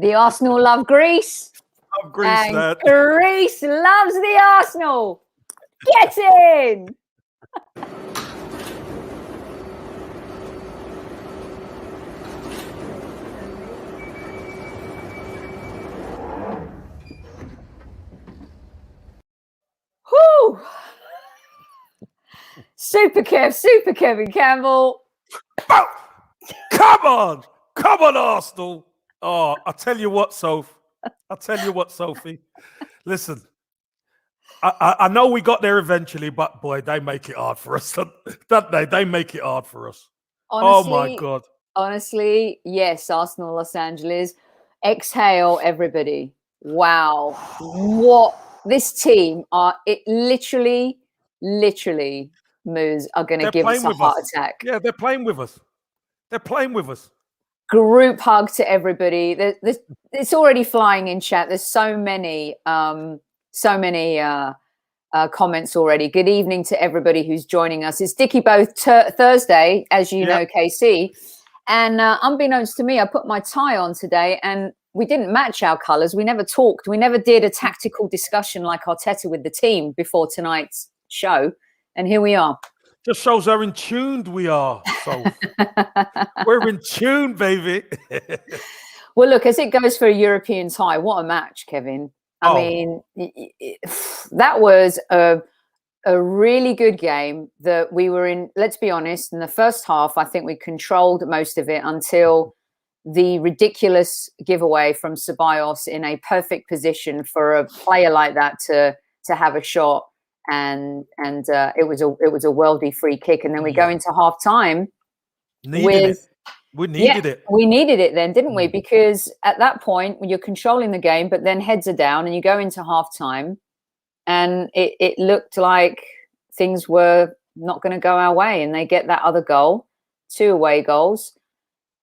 The Arsenal love Greece. Love Greece, and lad. Greece loves the Arsenal. Get in. Whoo! Super Kevin Campbell. Come on, Arsenal. Oh, I tell you what, Sophie. Listen, I know we got there eventually, but boy, they make it hard for us, don't they? They make it hard for us. Honestly, oh my God. Honestly, yes, Arsenal Los Angeles. Exhale, everybody. Wow. What this team are, it literally, Moose are going to give us a heart attack. Yeah, they're playing with us. Group hug to everybody. It's already flying in chat. There's so many comments already. Good evening to everybody who's joining us. It's Dicky Both Thursday, as you know, KC. And unbeknownst to me, I put my tie on today and we didn't match our colours. We never talked. We never did a tactical discussion like Arteta with the team before tonight's show. And here we are. Just shows how in tune we are. So we're in tune, baby. Well, look, as it goes for a European tie, what a match, Kevin. I mean, that was a really good game that we were in. Let's be honest, in the first half, I think we controlled most of it until the ridiculous giveaway from Ceballos in a perfect position for a player like that to have a shot. And it was a worldy free kick, and then we go into half time. We needed it. We needed it then, didn't we? Because at that point, when you're controlling the game, but then heads are down, and you go into half time, and it looked like things were not going to go our way, and they get that other goal, 2 away goals,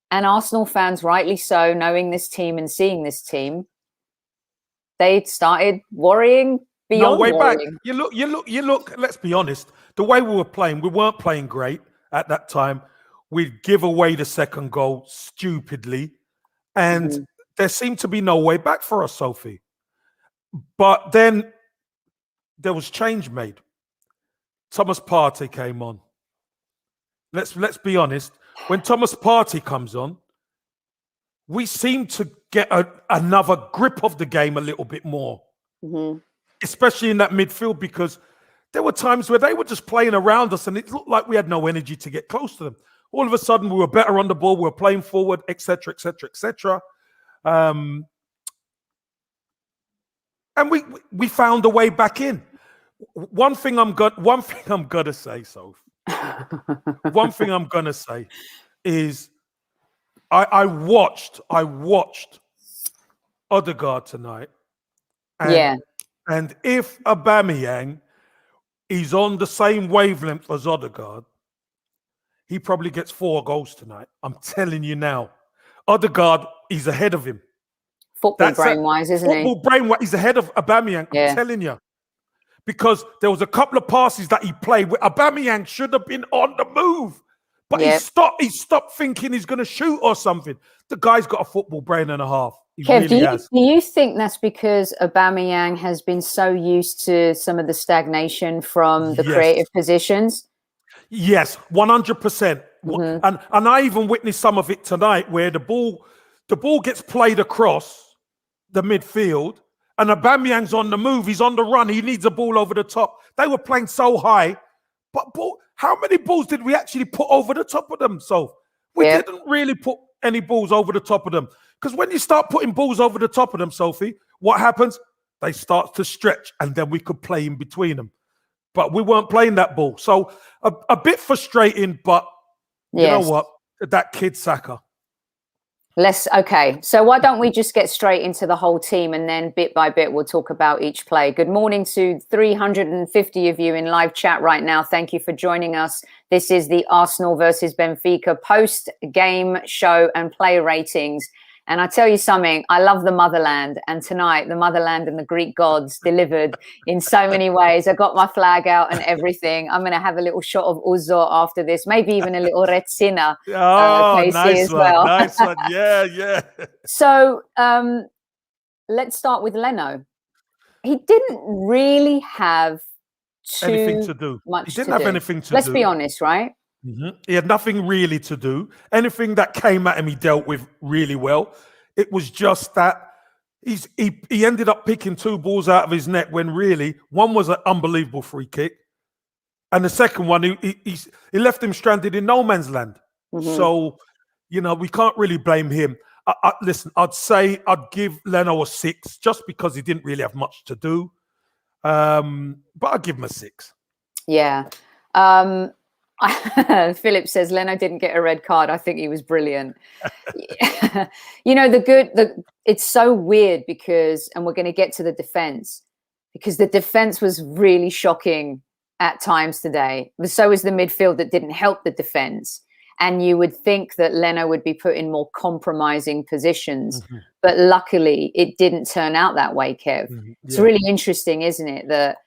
and Arsenal fans, rightly so, knowing this team and seeing this team, they started worrying. No way back. You look, let's be honest. The way we were playing, we weren't playing great at that time. We'd give away the second goal stupidly. And there seemed to be no way back for us, Sophie. But then there was change made. Thomas Partey came on. Let's be honest. When Thomas Partey comes on, we seem to get another grip of the game a little bit more. Especially in that midfield, because there were times where they were just playing around us and it looked like we had no energy to get close to them. All of a sudden, we were better on the ball, we were playing forward, etc., etc., etc. And we found a way back in. One thing I'm gonna say, Soph. One thing I'm gonna say is I watched Odegaard tonight. And if Aubameyang is on the same wavelength as Odegaard, he probably gets 4 goals tonight. I'm telling you now. Odegaard is ahead of him. Football brain-wise, isn't he? Football brain-wise, he's ahead of Aubameyang. I'm telling you. Because there was a couple of passes that he played where Aubameyang should have been on the move. But he stopped thinking he's going to shoot or something. The guy's got a football brain and a half. Kev, do you think that's because Aubameyang has been so used to some of the stagnation from the creative positions? Yes, 100%. And I even witnessed some of it tonight where the ball gets played across the midfield and Aubameyang's on the move. He's on the run. He needs a ball over the top. They were playing so high. But how many balls did we actually put over the top of them? So we didn't really put any balls over the top of them. Because when you start putting balls over the top of them, Sophie, what happens? They start to stretch and then we could play in between them. But we weren't playing that ball. So a bit frustrating, but you know what? That kid Saka. Okay, so why don't we just get straight into the whole team and then bit by bit we'll talk about each play. Good morning to 350 of you in live chat right now. Thank you for joining us. This is the Arsenal versus Benfica post-game show and play ratings. And I tell you something, I love the motherland. And tonight, the motherland and the Greek gods delivered in so many ways. I got my flag out and everything. I'm going to have a little shot of ouzo after this, maybe even a little retsina. Oh, Casey, nice as one. well. Nice one. Yeah, yeah. So let's start with Leno. He didn't really have Anything to do. much He didn't to have do. anything to do. Let's be honest, right? He had nothing really to do. Anything that came at him, he dealt with really well. It was just that he ended up picking 2 balls out of his net when really one was an unbelievable free kick, and the second one he left him stranded in no man's land. So we can't really blame him. Listen, I'd give Leno a 6 just because he didn't really have much to do. But I'd give him a 6. Yeah. Philip says Leno didn't get a red card. I think he was brilliant. It's so weird because, and we're going to get to the defense, because the defense was really shocking at times today. But so is the midfield that didn't help the defense. And you would think that Leno would be put in more compromising positions. But luckily, it didn't turn out that way, Kev. It's really interesting, isn't it, that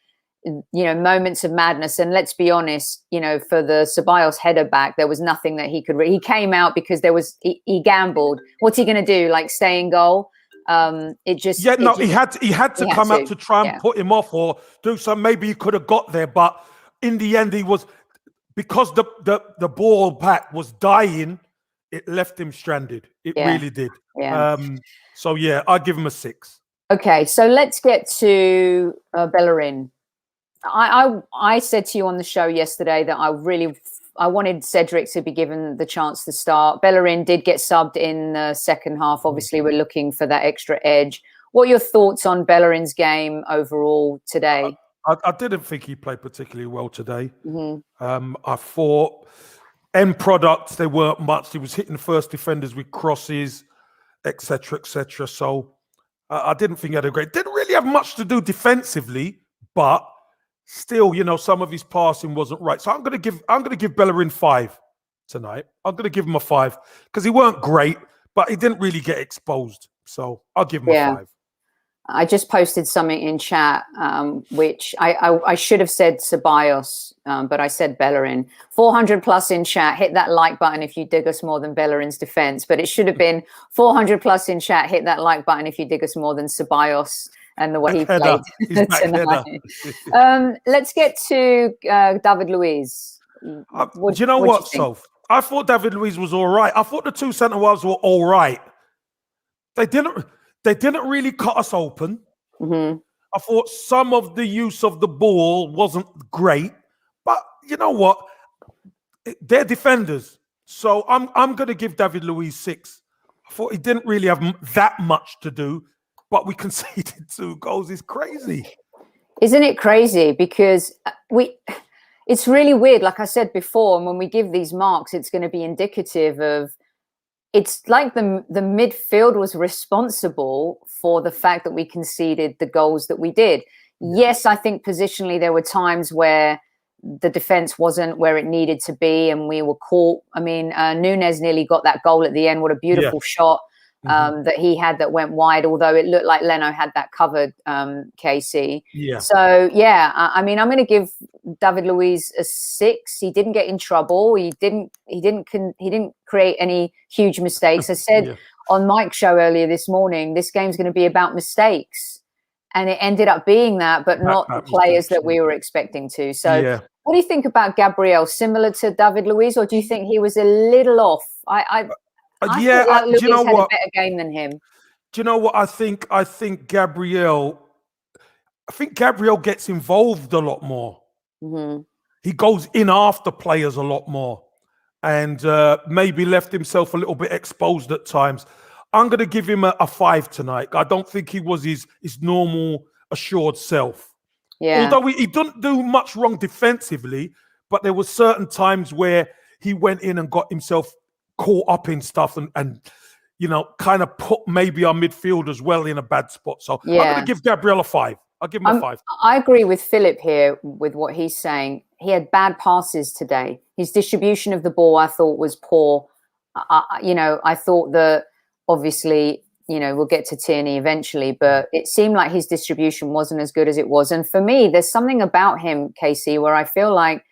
moments of madness. And let's be honest, for the Ceballos header back, there was nothing that he could. He came out because he gambled. What's he going to do? Like stay in goal? He had to come out to try and put him off or do something. Maybe he could have got there, but in the end, he was, because the ball back was dying. It left him stranded. It really did. Yeah. So I'd give him a 6. Okay, so let's get to Bellerin. I said to you on the show yesterday that I wanted Cedric to be given the chance to start. Bellerin did get subbed in the second half. Obviously, we're looking for that extra edge. What are your thoughts on Bellerin's game overall today? I didn't think he played particularly well today. I thought end products, they weren't much. He was hitting first defenders with crosses, etc., etc. So I didn't think he had a great. Didn't really have much to do defensively, but still, some of his passing wasn't right. So I'm going to give Bellerin 5 tonight. I'm going to give him a 5 because he weren't great, but he didn't really get exposed. So I'll give him a 5. I just posted something in chat, which I should have said Ceballos, but I said Bellerin. 400 plus in chat. Hit that like button if you dig us more than Bellerin's defense. But it should have been 400 plus in chat. Hit that like button if you dig us more than Ceballos and the way he played tonight. Let's get to David Luiz. Do you know what, Soph? I thought David Luiz was all right. I thought the 2 centre-halves were all right. They didn't really cut us open. I thought some of the use of the ball wasn't great. But you know what? They're defenders. So I'm going to give David Luiz 6. I thought he didn't really have that much to do. But we conceded 2 goals. It's crazy. Isn't it crazy? Because it's really weird. Like I said before, and when we give these marks, it's going to be indicative of, it's like the midfield was responsible for the fact that we conceded the goals that we did. Yes, I think positionally there were times where the defense wasn't where it needed to be and we were caught. I mean, Nunes nearly got that goal at the end. What a beautiful shot. That he had that went wide, although it looked like Leno had that covered, Casey. So I mean, I'm going to give David Luiz a 6. He didn't get in trouble. He didn't create any huge mistakes. I said on Mike's show earlier this morning, this game's going to be about mistakes, and it ended up being that, but not the players that we were expecting to. So, what do you think about Gabriel? Similar to David Luiz, or do you think he was a little off? I feel like Luiz had a better game than him. Do you know what I think? I think Gabriel gets involved a lot more. He goes in after players a lot more, and maybe left himself a little bit exposed at times. I'm going to give him a 5 tonight. I don't think he was his normal assured self. Although he didn't do much wrong defensively, but there were certain times where he went in and got himself caught up in stuff and kind of put maybe our midfield as well in a bad spot. So I'm going to give Gabriel a 5. I'll give him a 5. I agree with Philip here with what he's saying. He had bad passes today. His distribution of the ball, I thought, was poor. I thought that obviously, we'll get to Tierney eventually, but it seemed like his distribution wasn't as good as it was. And for me, there's something about him, Casey, where I feel like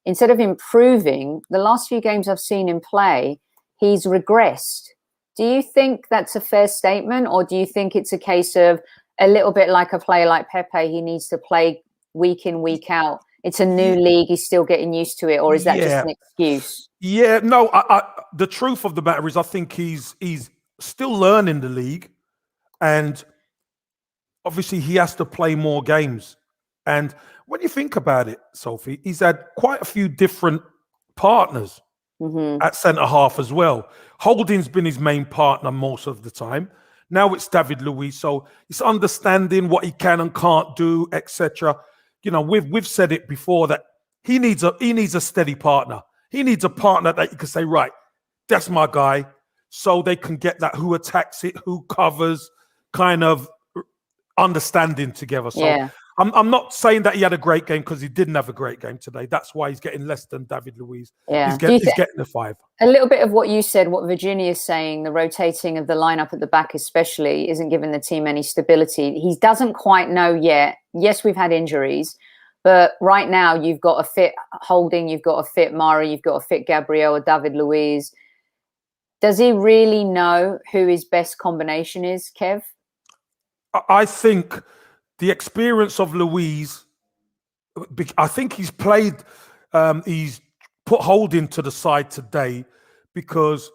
instead of improving, the last few games I've seen him play, he's regressed. Do you think that's a fair statement, or do you think it's a case of a little bit like a player like Pepe, he needs to play week in, week out? It's a new league, he's still getting used to it, or is that just an excuse? Yeah, no, the truth of the matter is I think he's still learning the league, and obviously he has to play more games. And when you think about it, Sophie, he's had quite a few different partners at centre-half as well. Holding's been his main partner most of the time. Now it's David Louise, so it's understanding what he can and can't do, etc. We've said it before that he needs a steady partner. He needs a partner that you can say, right, that's my guy, so they can get that who attacks it, who covers, kind of understanding together. So I'm not saying that he had a great game, because he didn't have a great game today. That's why he's getting less than David Luiz. He's getting a 5. A little bit of what you said, what Virginia is saying, the rotating of the lineup at the back especially isn't giving the team any stability. He doesn't quite know yet. Yes, we've had injuries, but right now you've got a fit Holding, you've got a fit Mari, you've got a fit Gabriel or David Luiz. Does he really know who his best combination is, Kev? I think the experience of Louise, I think he's played, he's put Holding to the side today, because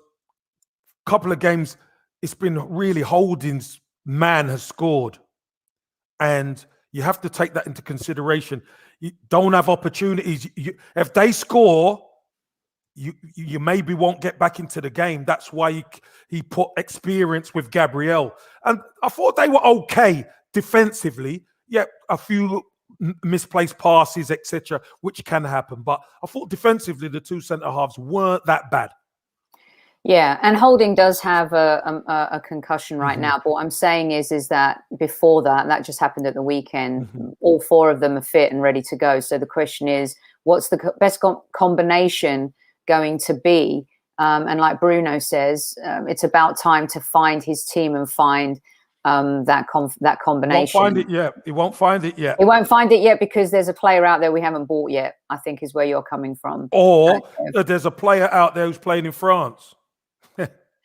a couple of games, it's been really Holding's man has scored. And you have to take that into consideration. You don't have opportunities. If they score, you maybe won't get back into the game. That's why he put experience with Gabriel. And I thought they were okay defensively. Yeah, a few misplaced passes, etc., which can happen. But I thought defensively, the two centre-halves weren't that bad. Yeah, and Holding does have a concussion right now. But what I'm saying is that before that just happened at the weekend. All 4 of them are fit and ready to go. So the question is, what's the best combination going to be? And like Bruno says, it's about time to find his team and find that combination. He won't find it yet. He won't find it yet. He won't find it yet because there's a player out there we haven't bought yet, I think is where you're coming from. Or there's a player out there who's playing in France.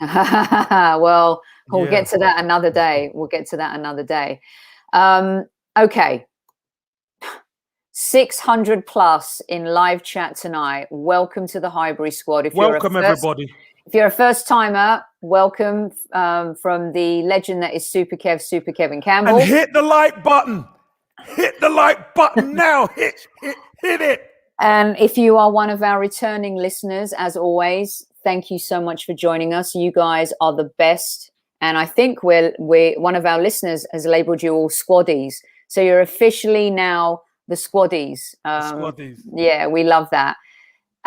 Well, we'll get to that another day. We'll get to that another day. Okay. 600 plus in live chat tonight. Welcome to the Highbury squad. Welcome, everybody. If you're a first timer, welcome from the legend that is Super Kevin Campbell. And hit the like button. Hit the like button now. Hit it. And if you are one of our returning listeners, as always, thank you so much for joining us. You guys are the best. And I think we're one of our listeners has labeled you all squaddies. So you're officially now the squaddies. Squaddies. Yeah, we love that.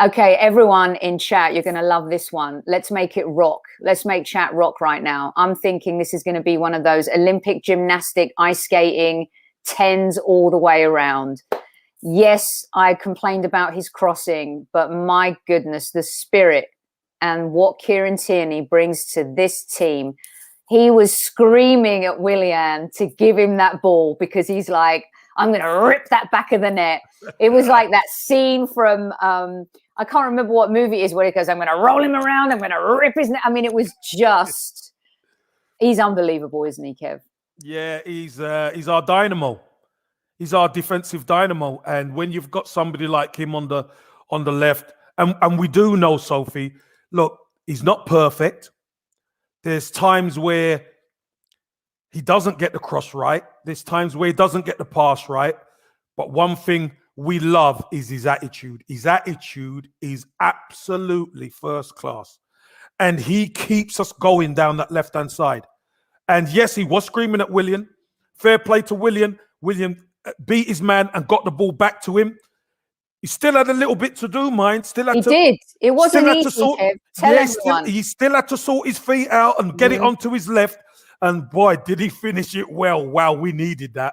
Okay, everyone in chat, you're going to love this one. Let's make it rock. Let's make chat rock right now. I'm thinking this is going to be one of those Olympic gymnastic, ice skating, 10s all the way around. Yes, I complained about his crossing, but my goodness, the spirit and what Kieran Tierney brings to this team. He was screaming at Willian to give him that ball because he's like, I'm going to rip that back of the net. It was like that scene from, I can't remember what movie it is where he goes, I'm going to roll him around. I'm going to rip his net. I mean, it was just, he's unbelievable, isn't he, Kev? Yeah, he's our dynamo. He's our defensive dynamo. And when you've got somebody like him on the left, and we do know, Sophie, look, he's not perfect. There's times where he doesn't get the cross right. There's times where he doesn't get the pass right. But one thing we love is his attitude. His attitude is absolutely first class. And he keeps us going down that left-hand side. And yes, he was screaming at Willian. Fair play to Willian. Willian beat his man and got the ball back to him. He still had a little bit to do, mind. He did. It wasn't easy, Kev. Tell everyone. He still had to sort his feet out and get it onto his left. And boy, did he finish it well. Wow, we needed that.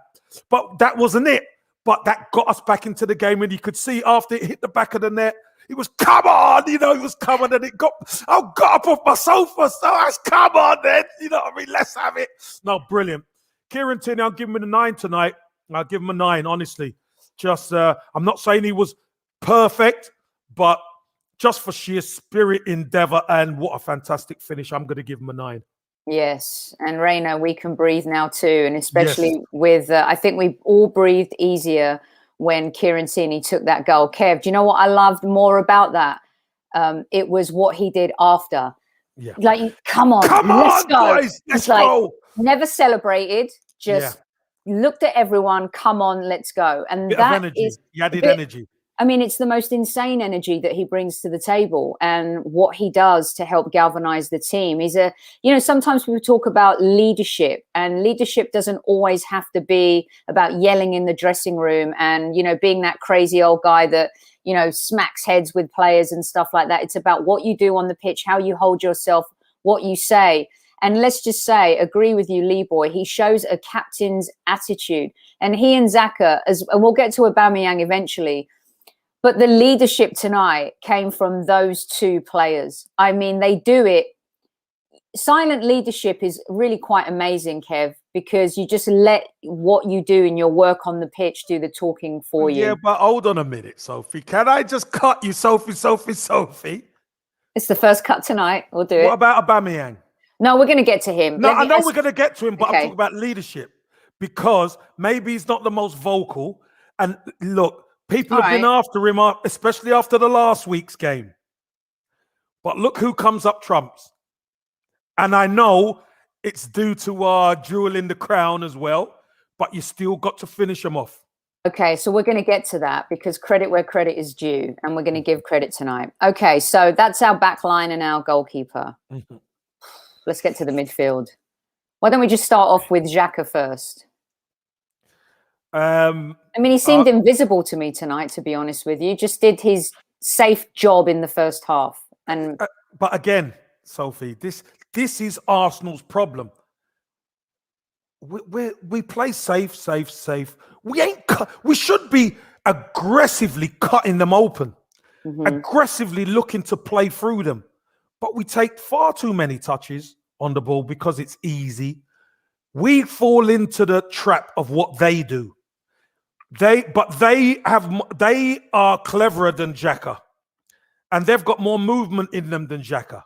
But that wasn't it. But that got us back into the game. And you could see after it hit the back of the net, He was, come on, you know, he was coming, and I got up off my sofa. So I was, come on then, you know what I mean? Let's have it. No, brilliant. Kieran Tierney, I'll give him a 9 tonight. I'll give him a 9, honestly. Just, I'm not saying he was perfect, but just for sheer spirit, endeavor, and what a fantastic finish, I'm going to give him a 9. Yes, and Reina, we can breathe now too, and especially with, I think we all breathed easier when Kieran Tierney took that goal. Kev, do you know what I loved more about that? It was what he did after. Yeah. Like, come on, let's go. Boys, let's go. Never celebrated, just looked at everyone, come on, let's go. And bit that of energy. is He added energy. I mean, it's the most insane energy that he brings to the table, and what he does to help galvanize the team. He's sometimes people talk about leadership, and leadership doesn't always have to be about yelling in the dressing room and, you know, being that crazy old guy that, you know, smacks heads with players and stuff like that. It's about what you do on the pitch, how you hold yourself, what you say. And let's just say, agree with you, Lee Boy, he shows a captain's attitude. And he and Xhaka, and we'll get to Aubameyang eventually, but the leadership tonight came from those two players. I mean, they do it. Silent leadership is really quite amazing, Kev, because you just let what you do in your work on the pitch do the talking for you. Yeah, but hold on a minute, Sophie. Can I just cut you, Sophie? It's the first cut tonight. We'll do it. What about Aubameyang? No, we're going to get to him. No, I know we're going to get to him, but Okay. I'm talking about leadership, because maybe he's not the most vocal. And look, people have been after him, especially after the last week's game. But look who comes up trumps. And I know it's due to our jewel in the crown as well, but you still got to finish them off. Okay, so we're going to get to that, because credit where credit is due, and we're going to give credit tonight. Okay, so that's our back line and our goalkeeper. Mm-hmm. Let's get to the midfield. Why don't we just start off with Xhaka first? I mean, he seemed invisible to me tonight, to be honest with you. Just did his safe job in the first half. And but again, Sophie, this is Arsenal's problem. We play safe. We should be aggressively cutting them open, aggressively looking to play through them. But we take far too many touches on the ball because it's easy. We fall into the trap of what they do. They are cleverer than Xhaka, and they've got more movement in them than Xhaka.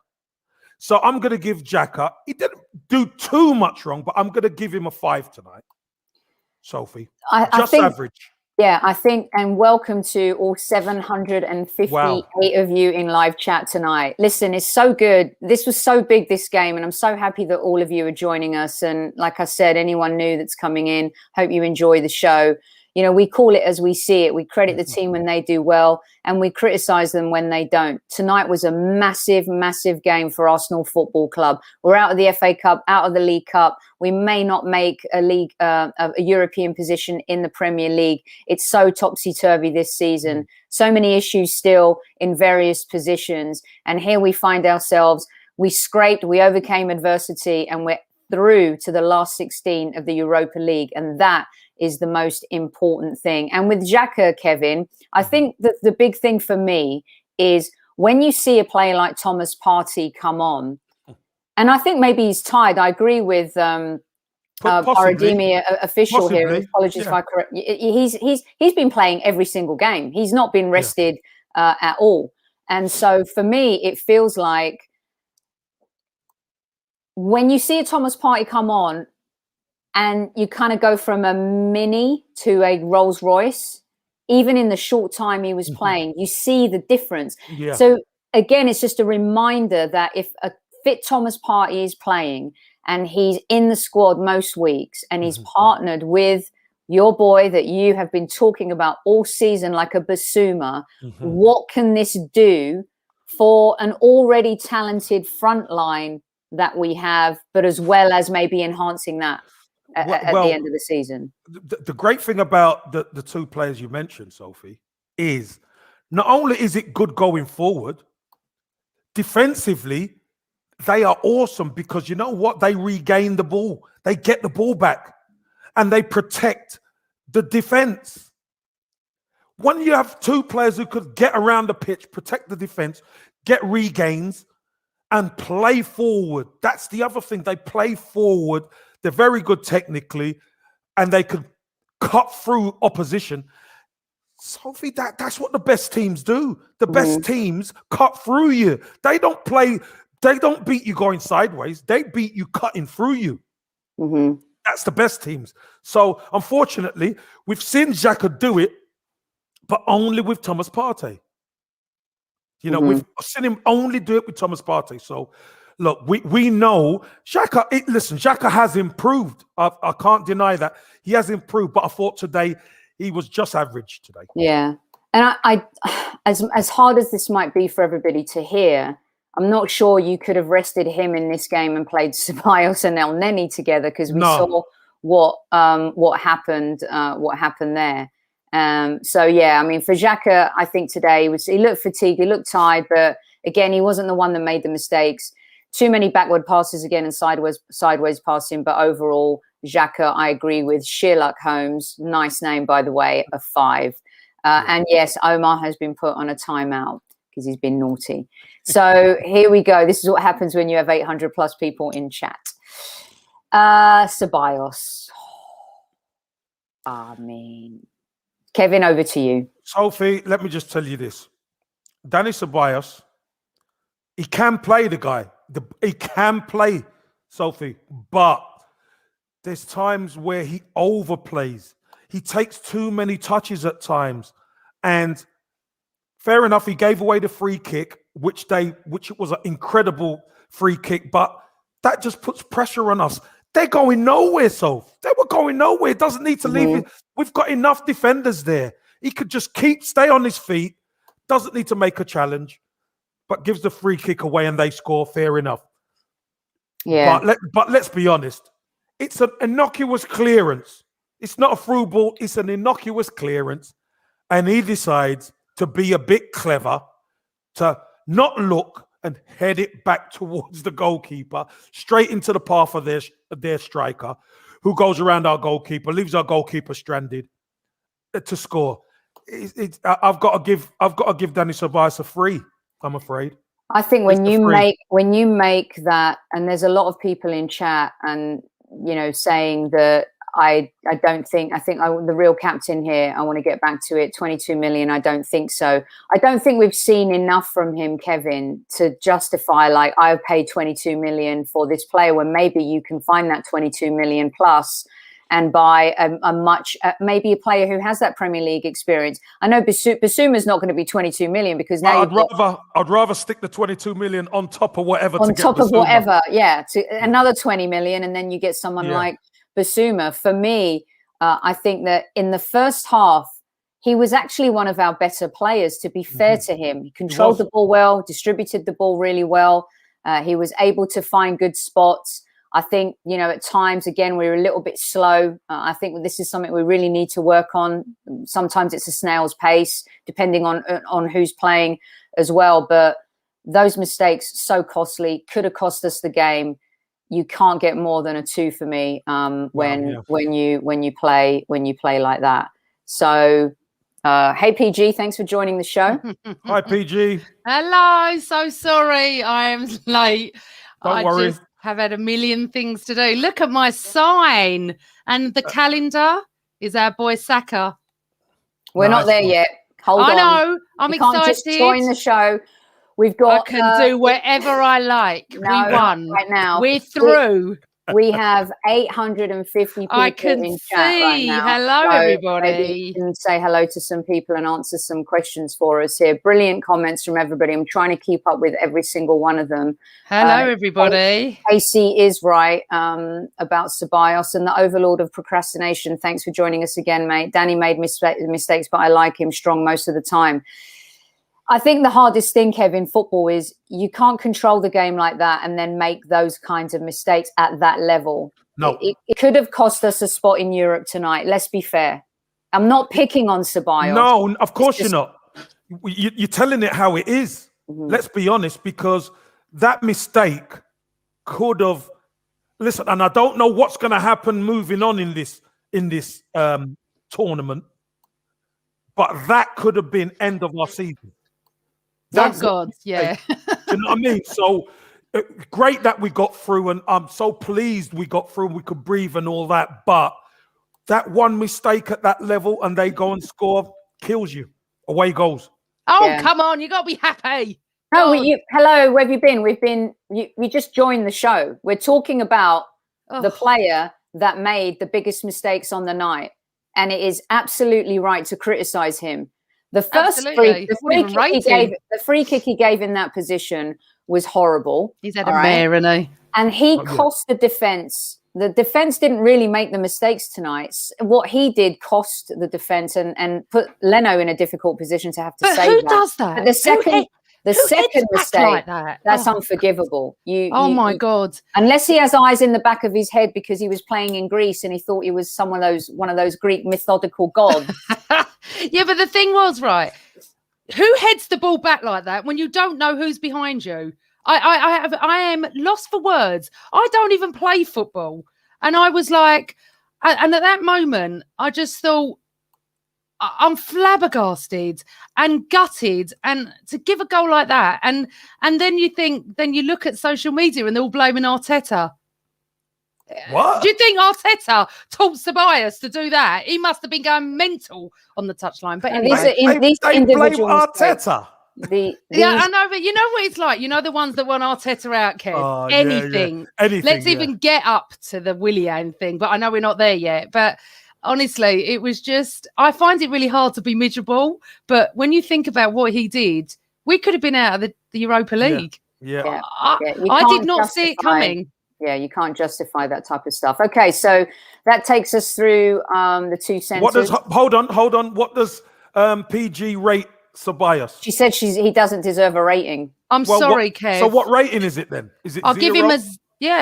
So I'm going to give Xhaka, he didn't do too much wrong, but I'm going to give him a 5 tonight. Sophie, I think, average. Yeah, I think, and welcome to all 758 of you in live chat tonight. Listen, it's so good. This was so big, this game, and I'm so happy that all of you are joining us. And like I said, anyone new that's coming in, hope you enjoy the show. You know, we call it as we see it. We credit the team when they do well, and we criticize them when they don't. Tonight was a massive, massive game for Arsenal Football Club. We're out of the FA Cup, out of the League Cup. We may not make a European position in the Premier League. It's so topsy-turvy this season. So many issues still in various positions. And here we find ourselves, we scraped, we overcame adversity, and we're through to the last 16 of the Europa League. And that is the most important thing. And with Xhaka, Kevin, I think that the big thing for me is when you see a player like Thomas Partey come on, and I think maybe he's tired. I agree with Paradimi, official here. Apologies if I correct. He's been playing every single game. He's not been rested at all. And so for me, it feels like when you see a Thomas Partey come on, and you kind of go from a Mini to a Rolls Royce, even in the short time he was playing, you see the difference. Yeah. So again, it's just a reminder that if a fit Thomas Partey is playing and he's in the squad most weeks and he's partnered with your boy that you have been talking about all season like a Basuma, what can this do for an already talented front line that we have, but as well as maybe enhancing that at the end of the season? The great thing about the two players you mentioned, Sophie, is not only is it good going forward, defensively, they are awesome, because you know what? They regain the ball. They get the ball back and they protect the defense. When you have two players who could get around the pitch, protect the defense, get regains, and play forward. That's the other thing. They play forward. They're very good technically, and they could cut through opposition. Sophie, that's what the best teams do. The best teams cut through you. They don't beat you going sideways. They beat you cutting through you. That's the best teams. So, unfortunately, we've seen Xhaka do it, but only with Thomas Partey. You know, we've seen him only do it with Thomas Partey. So, look, we know Xhaka. Listen, Xhaka has improved. I can't deny that he has improved. But I thought today he was just average today. Yeah, and I as hard as this might be for everybody to hear, I'm not sure you could have rested him in this game and played Ceballos and El Neni together, because we saw what happened there. So yeah, I mean, for Xhaka, I think today he looked fatigued, he looked tired, but again, he wasn't the one that made the mistakes. Too many backward passes again and sideways passing, but overall, Xhaka, I agree with. Sherlock Holmes, nice name by the way, a 5. And yes, Omar has been put on a timeout because he's been naughty. So here we go. This is what happens when you have 800 plus people in chat. Ceballos. I mean, Kevin, over to you. Sophie, let me just tell you this. Dani Ceballos, he can play the guy. He can play, Sophie, but there's times where he overplays. He takes too many touches at times. And fair enough, he gave away the free kick, which was an incredible free kick, but that just puts pressure on us. They're going nowhere, Soph. They were going nowhere. It doesn't need to leave it. We've got enough defenders there. He could just stay on his feet, doesn't need to make a challenge, but gives the free kick away and they score. Fair enough. Yeah. But let's be honest. It's an innocuous clearance. It's not a through ball. It's an innocuous clearance. And he decides to be a bit clever, to not look and head it back towards the goalkeeper, straight into the path of their striker, who goes around our goalkeeper, leaves our goalkeeper stranded to score. I've got to give Dani Ceballos a 3. I'm afraid. I think when you make that, and there's a lot of people in chat, and saying that I think the real captain here, I want to get back to it, 22 million, I don't think so. I don't think we've seen enough from him, Kevin, to justify, like, I've paid 22 million for this player, when maybe you can find that 22 million plus and buy maybe a player who has that Premier League experience. I know Bissouma's not going to be 22 million, because now I'd rather stick the 22 million on top of whatever. To another 20 million, and then you get someone like Bissouma. For me, I think that in the first half, he was actually one of our better players, to be fair to him. He controlled the ball well, distributed the ball really well. He was able to find good spots. I think, at times, again, we were a little bit slow. I think this is something we really need to work on. Sometimes it's a snail's pace, depending on who's playing as well. But those mistakes, so costly, could have cost us the game. You can't get more than a 2 for me when you play like that. So, hey PG, thanks for joining the show. Hi PG. Hello. So sorry I am late. Don't worry. Just have had a million things to do. Look at my sign, and the calendar is our boy Saka. We're not there yet. Hold on. I know. I'm excited. Can't just join the show. We've got. I can do whatever I like. No, we won right now. We're through. We have 850 people I can in chat right now. Hello, so everybody. Maybe you can say hello to some people and answer some questions for us here. Brilliant comments from everybody. I'm trying to keep up with every single one of them. Hello, everybody. Casey is right about Ceballos and the overlord of procrastination. Thanks for joining us again, mate. Danny made mistakes, but I like him strong most of the time. I think the hardest thing, Kevin, football is you can't control the game like that and then make those kinds of mistakes at that level. No. It could have cost us a spot in Europe tonight. Let's be fair. I'm not picking on Ceballos. No, of course you're not. You're telling it how it is. Let's be honest, because that mistake could have... Listen, and I don't know what's going to happen moving on in this tournament, but that could have been end of our season. Thank God, yeah. Do you know what I mean? So great that we got through, and I'm so pleased we got through and we could breathe and all that. But that one mistake at that level and they go and score kills you. Away goals. Oh, come on. You got to be happy. No, hello, where have you been? We just joined the show. We're talking about the player that made the biggest mistakes on the night. And it is absolutely right to criticize him. The first free kick he gave in that position was horrible. He's had a mare, hasn't he? And he cost the defense. The defense didn't really make the mistakes tonight. What he did cost the defense and put Leno in a difficult position to have to save that. Who does that? But the second mistake, like that's unforgivable. My God. Unless he has eyes in the back of his head because he was playing in Greece and he thought he was one of those Greek mythological gods. Yeah, but the thing was, right, who heads the ball back like that when you don't know who's behind you? I am lost for words. I don't even play football. And I was like, and at that moment, I just thought, I'm flabbergasted and gutted, and to give a goal like that, and then you look at social media and they're all blaming Arteta. What? Do you think Arteta taught Tobias to do that? He must have been going mental on the touchline. But anyway, they blame Arteta. Yeah, I know, but you know what it's like. You know the ones that want Arteta out, Kev. Anything. Let's even get up to the Willian thing, but I know we're not there yet. But honestly, it was just, I find it really hard to be miserable. But when you think about what he did, we could have been out of the Europa League. Yeah. I did not see it coming. Yeah, you can't justify that type of stuff. Okay, so that takes us through the two centres. Hold on. What does PG rate Tobias? She said he doesn't deserve a rating. I'm sorry, Kev. So what rating is it then? Is it I'll 0? give him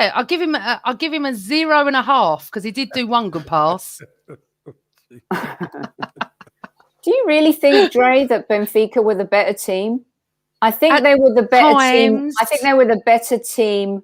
I'll give him a 0.5 because he did do one good pass. Do you really think, Dre, that Benfica were the better team? I think they were the better team. I think they were the better team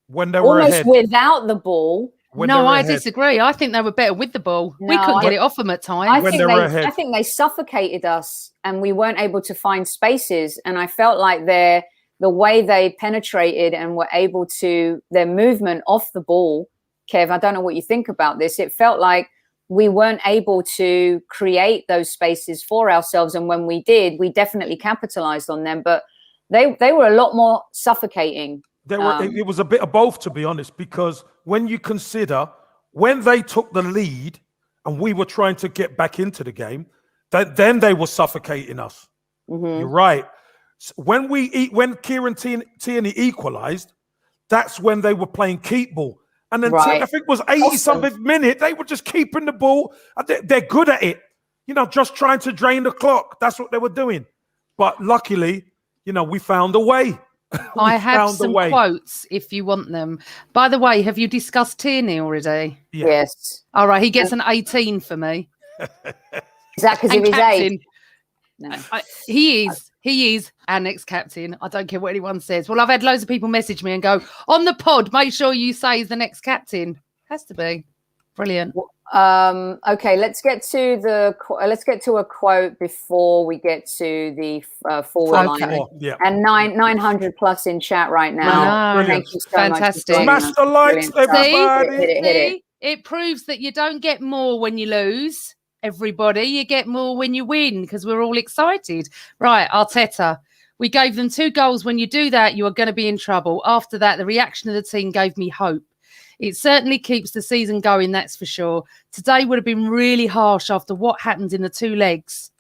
when they were almost ahead. Without the ball. No, I disagree. I think they were better with the ball. We couldn't get it off them at times. I think they suffocated us and we weren't able to find spaces. And I felt like the way they penetrated and were able to, their movement off the ball, Kev, I don't know what you think about this. It felt like we weren't able to create those spaces for ourselves. And when we did, we definitely capitalized on them. But they were a lot more suffocating. It was a bit of both, to be honest, because when you consider when they took the lead and we were trying to get back into the game, then they were suffocating us. Mm-hmm. You're right. When Kieran Tierney equalized, that's when they were playing keep ball. And then I think it was 80-something minute, they were just keeping the ball. They're good at it. Just trying to drain the clock. That's what they were doing. But luckily, we found a way. I have some quotes if you want them. By the way, have you discussed Tierney already? Yeah. Yes. All right, he gets an 18 for me. Is that because of his age? No. He is our next captain. I don't care what anyone says. Well, I've had loads of people message me and go, on the pod, make sure you say he's the next captain. Has to be. Brilliant. Okay, let's get to a quote before we get to the forward line. Yeah. And 900 plus in chat right now. Thank you so fantastic. much. Smash the lights, everybody. Hit it. It proves that you don't get more when you lose. Everybody, you get more when you win because we're all excited. Right, Arteta. We gave them 2 goals. When you do that, you are going to be in trouble. After that, the reaction of the team gave me hope. It certainly keeps the season going, that's for sure. Today would have been really harsh after what happened in the 2 legs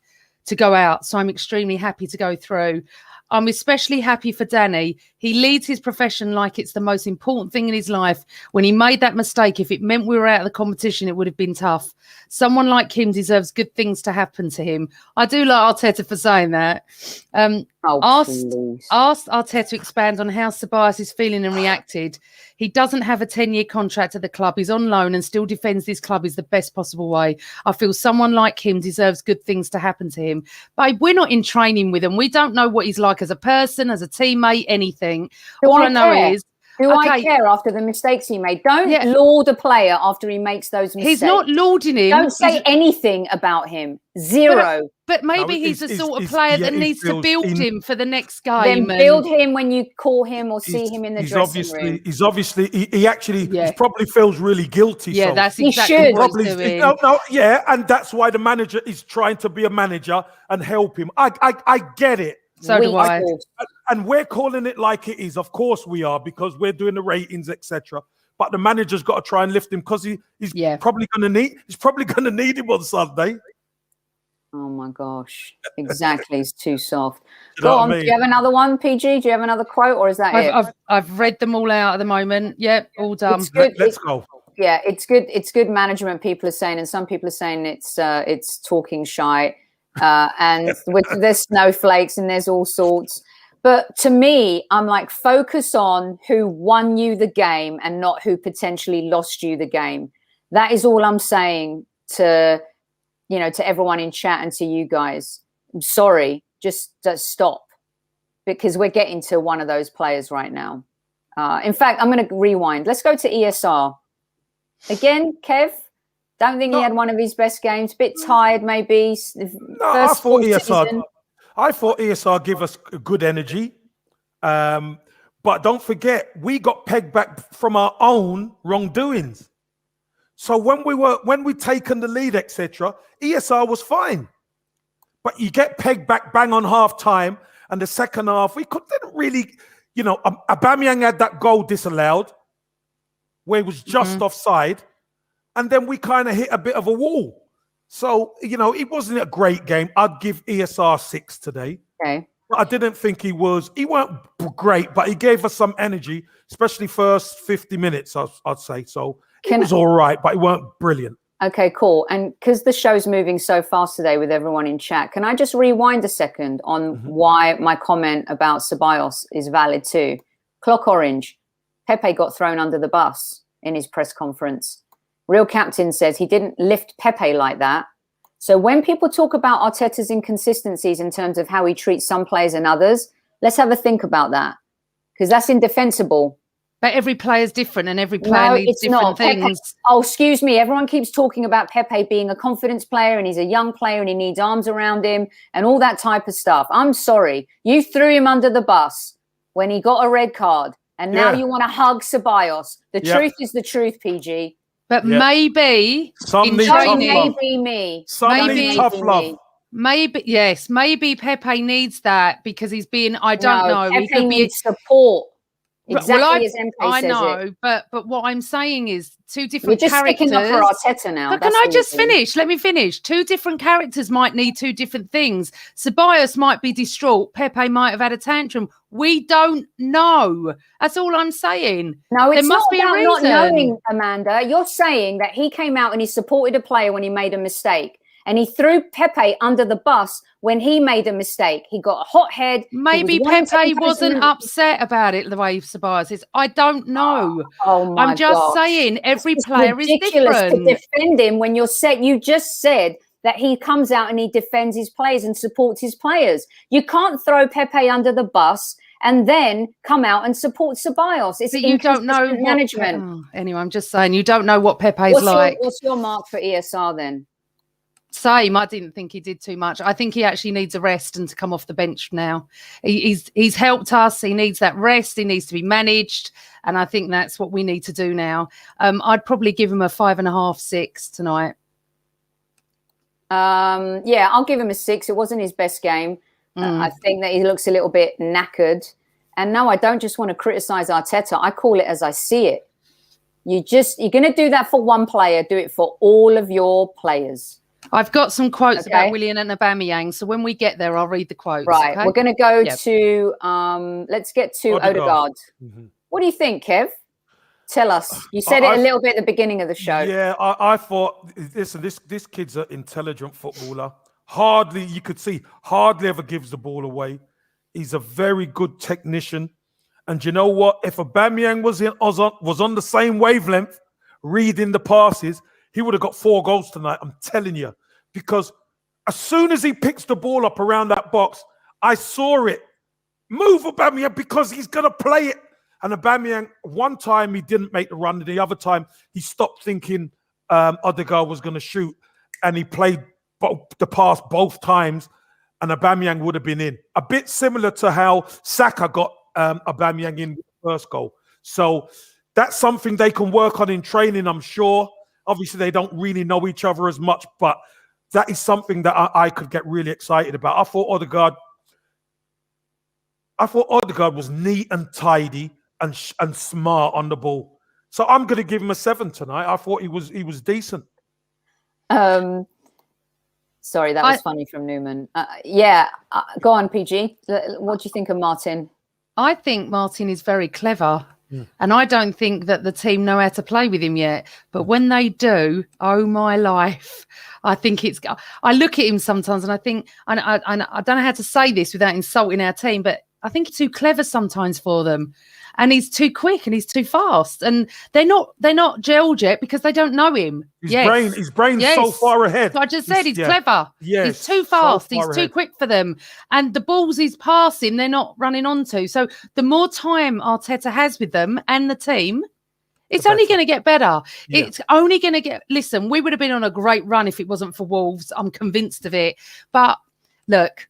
to go out. So I'm extremely happy to go through. I'm especially happy for Danny. He leads his profession like it's the most important thing in his life. When he made that mistake, if it meant we were out of the competition, it would have been tough. Someone like him deserves good things to happen to him. I do like Arteta for saying that. Asked Arteta to expand on how Tobias is feeling and reacted. He doesn't have a 10-year contract at the club. He's on loan and still defends this club is the best possible way. I feel someone like him deserves good things to happen to him. But we're not in training with him. We don't know what he's like as a person, as a teammate, anything. All I know is Do I care after the mistakes he made? Don't laud a player after he makes those mistakes. He's not lauding him. Don't say anything about him. Zero. But maybe he's the sort of player that needs to build him for the next game. Then build him when you call him or see him in the dressing room. He's obviously, he probably feels really guilty. Yeah, so. that's exactly what he's doing. And that's why the manager is trying to be a manager and help him. I get it. So do I. And we're calling it like it is. Of course we are, because we're doing the ratings, etc. But the manager's got to try and lift him, because he's probably going to need him on Sunday. Oh my gosh! Exactly, it's too soft. Go on. Do you have another one, PG? Do you have another quote, or is that it? I've read them all out at the moment. Yep, all done. Let's go. Yeah, it's good. It's good management. People are saying, and some people are saying it's talking shy, and there's snowflakes and there's all sorts. But to me, I'm like, focus on who won you the game and not who potentially lost you the game. That is all I'm saying to everyone in chat and to you guys. I'm sorry, just stop, because we're getting to one of those players right now. In fact, I'm going to rewind. Let's go to ESR. Again, Kev, don't think he had one of his best games. Bit tired, maybe. I thought ESR give us good energy. But don't forget, we got pegged back from our own wrongdoings. So when we taken the lead, etc., ESR was fine. But you get pegged back bang on half time, and the second half, we didn't really, Aubameyang had that goal disallowed, where it was just offside, and then we kind of hit a bit of a wall. So, it wasn't a great game. I'd give ESR 6 today. Okay. But I didn't think he weren't great, but he gave us some energy, especially first 50 minutes, I'd say. So it was all right, but he weren't brilliant. Okay, cool. And because the show's moving so fast today with everyone in chat, can I just rewind a second on why my comment about Ceballos is valid too? Clock orange. Pepe got thrown under the bus in his press conference. Real Captain says he didn't lift Pepe like that. So when people talk about Arteta's inconsistencies in terms of how he treats some players and others, let's have a think about that, because that's indefensible. But every player is different, and every player needs different things. Pepe, excuse me. Everyone keeps talking about Pepe being a confidence player, and he's a young player, and he needs arms around him and all that type of stuff. I'm sorry. You threw him under the bus when he got a red card, and now you want to hug Ceballos. The truth is the truth, PG. But maybe some need tough love. Maybe tough love. Maybe Pepe needs that, because he's being, I don't know. Pepe needs support. Exactly as MP says it. But what I'm saying is two different characters. We're just sticking up for Arteta now. But can I just finish? Let me finish. Two different characters might need two different things. Ceballos might be distraught. Pepe might have had a tantrum. We don't know. That's all I'm saying. No, it's not about not knowing, Amanda. You're saying that he came out and he supported a player when he made a mistake. And he threw Pepe under the bus when he made a mistake. He got a hot head. Maybe Pepe wasn't upset about it the way Ceballos is. I don't know. Oh my I'm just saying every player is different. To defend him when you just said that he comes out and he defends his players and supports his players. You can't throw Pepe under the bus and then come out and support Ceballos. It's you don't know management. Anyway, I'm just saying you don't know what Pepe's like. What's your mark for ESR then? Same. I didn't think he did too much. I think he actually needs a rest and to come off the bench now. He's helped us. He needs that rest. He needs to be managed. And I think that's what we need to do now. I'd probably give him a 5.5, 6 tonight. Yeah, I'll give him a 6. It wasn't his best game. I think that he looks a little bit knackered. And no, I don't just want to criticize Arteta. I call it as I see it. You're going to do that for one player. Do it for all of your players. I've got some quotes about Willian and Aubameyang, so when we get there, I'll read the quotes. Right, we're going to go to, let's get to Odegaard. What do you think, Kev? Tell us. You said it a little bit at the beginning of the show. Yeah, I thought, listen, this kid's an intelligent footballer. You could see, hardly ever gives the ball away. He's a very good technician. And you know what? If Aubameyang was on the same wavelength, reading the passes, he would have got 4 goals tonight, I'm telling you. Because as soon as he picks the ball up around that box, I saw it. Move Aubameyang, because he's going to play it. And Aubameyang, one time he didn't make the run, and the other time he stopped thinking Odegaard was going to shoot, and he played the pass both times, and Aubameyang would have been in. A bit similar to how Saka got Aubameyang in the first goal. So that's something they can work on in training, I'm sure. Obviously, they don't really know each other as much, but that is something that I could get really excited about. I thought Odegaard was neat and tidy and smart on the ball. So I'm going to give him a 7 tonight. I thought he was decent. Sorry, that was funny from Newman. Go on, PG. What do you think of Martin? I think Martin is very clever. And I don't think that the team know how to play with him yet. But when they do, oh my life, I think I look at him sometimes and I think, and I don't know how to say this without insulting our team, but I think he's too clever sometimes for them. And he's too quick and he's too fast. And they're not gelled yet because they don't know him. His brain's so far ahead. So I just said he's clever. Yes, he's too fast. So he's too quick for them. And the balls he's passing, they're not running onto. So the more time Arteta has with them and the team, it's only going to get better. Yeah. It's only going to get... Listen, we would have been on a great run if it wasn't for Wolves. I'm convinced of it. But look,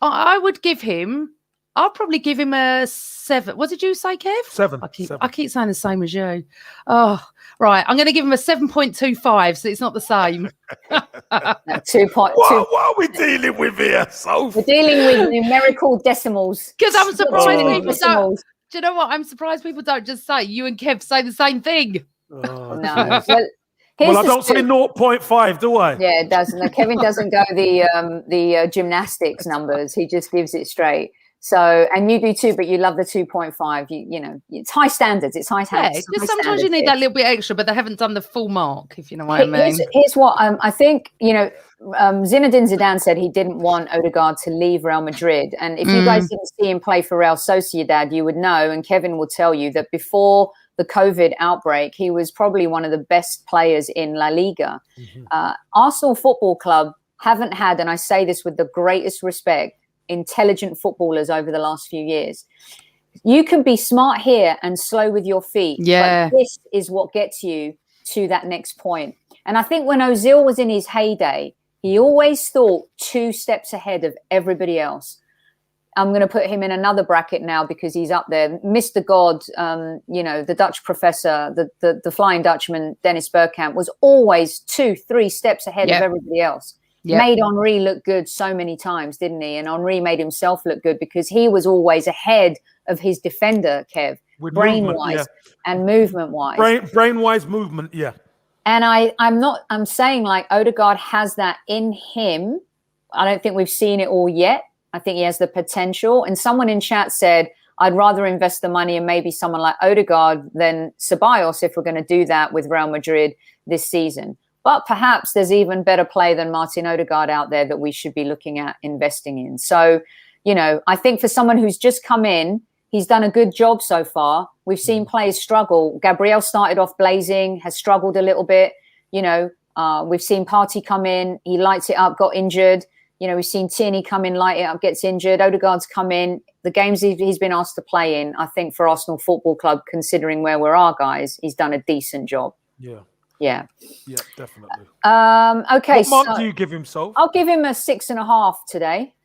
I would give him... I'll probably give him a 7. What did you say, Kev? 7. I keep saying the same as you. Oh, right. I'm going to give him a 7.25, so it's not the same. 2.2. What are we dealing with here? We're dealing with numerical decimals. Because I'm surprised people don't. Do you know what? I'm surprised people don't just say, you and Kev say the same thing. No. Well, I don't say 0.5, do I? Yeah, it doesn't. No, Kevin doesn't go the gymnastics numbers. He just gives it straight. So, and you do too, but you love the 2.5. You know, it's high standards. It's high standards. Yeah, sometimes you need that little bit extra, but they haven't done the full mark, if you know what I mean. Here's what I think, Zinedine Zidane said he didn't want Odegaard to leave Real Madrid. And if you guys didn't see him play for Real Sociedad, you would know, and Kevin will tell you, that before the COVID outbreak, he was probably one of the best players in La Liga. Arsenal Football Club haven't had, and I say this with the greatest respect, intelligent footballers over the last few years. You can be smart here and slow with your feet. Yeah. But this is what gets you to that next point. And I think when Ozil was in his heyday, he always thought 2 steps ahead of everybody else. I'm going to put him in another bracket now because he's up there. Mr. God, the Dutch professor, the Flying Dutchman, Dennis Bergkamp, was always 2-3 steps ahead of everybody else. Made Henri look good so many times, didn't he? And Henri made himself look good because he was always ahead of his defender, Kev, brain-wise and movement-wise. Brain-wise movement, yeah. And I'm saying like Odegaard has that in him. I don't think we've seen it all yet. I think he has the potential. And someone in chat said, I'd rather invest the money in maybe someone like Odegaard than Ceballos if we're going to do that with Real Madrid this season. But perhaps there's even better play than Martin Odegaard out there that we should be looking at investing in. So, I think for someone who's just come in, he's done a good job so far. We've seen players struggle. Gabriel started off blazing, has struggled a little bit. We've seen Partey come in. He lights it up, got injured. We've seen Tierney come in, light it up, gets injured. Odegaard's come in. The games he's been asked to play in, I think for Arsenal Football Club, considering where we're our guys, he's done a decent job. Yeah, definitely. Okay. What mark do you give him, Sol? I'll give him a 6.5 today.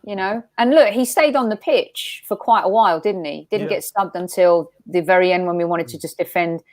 And look, he stayed on the pitch for quite a while, didn't he? Didn't get subbed until the very end when we wanted to just defend.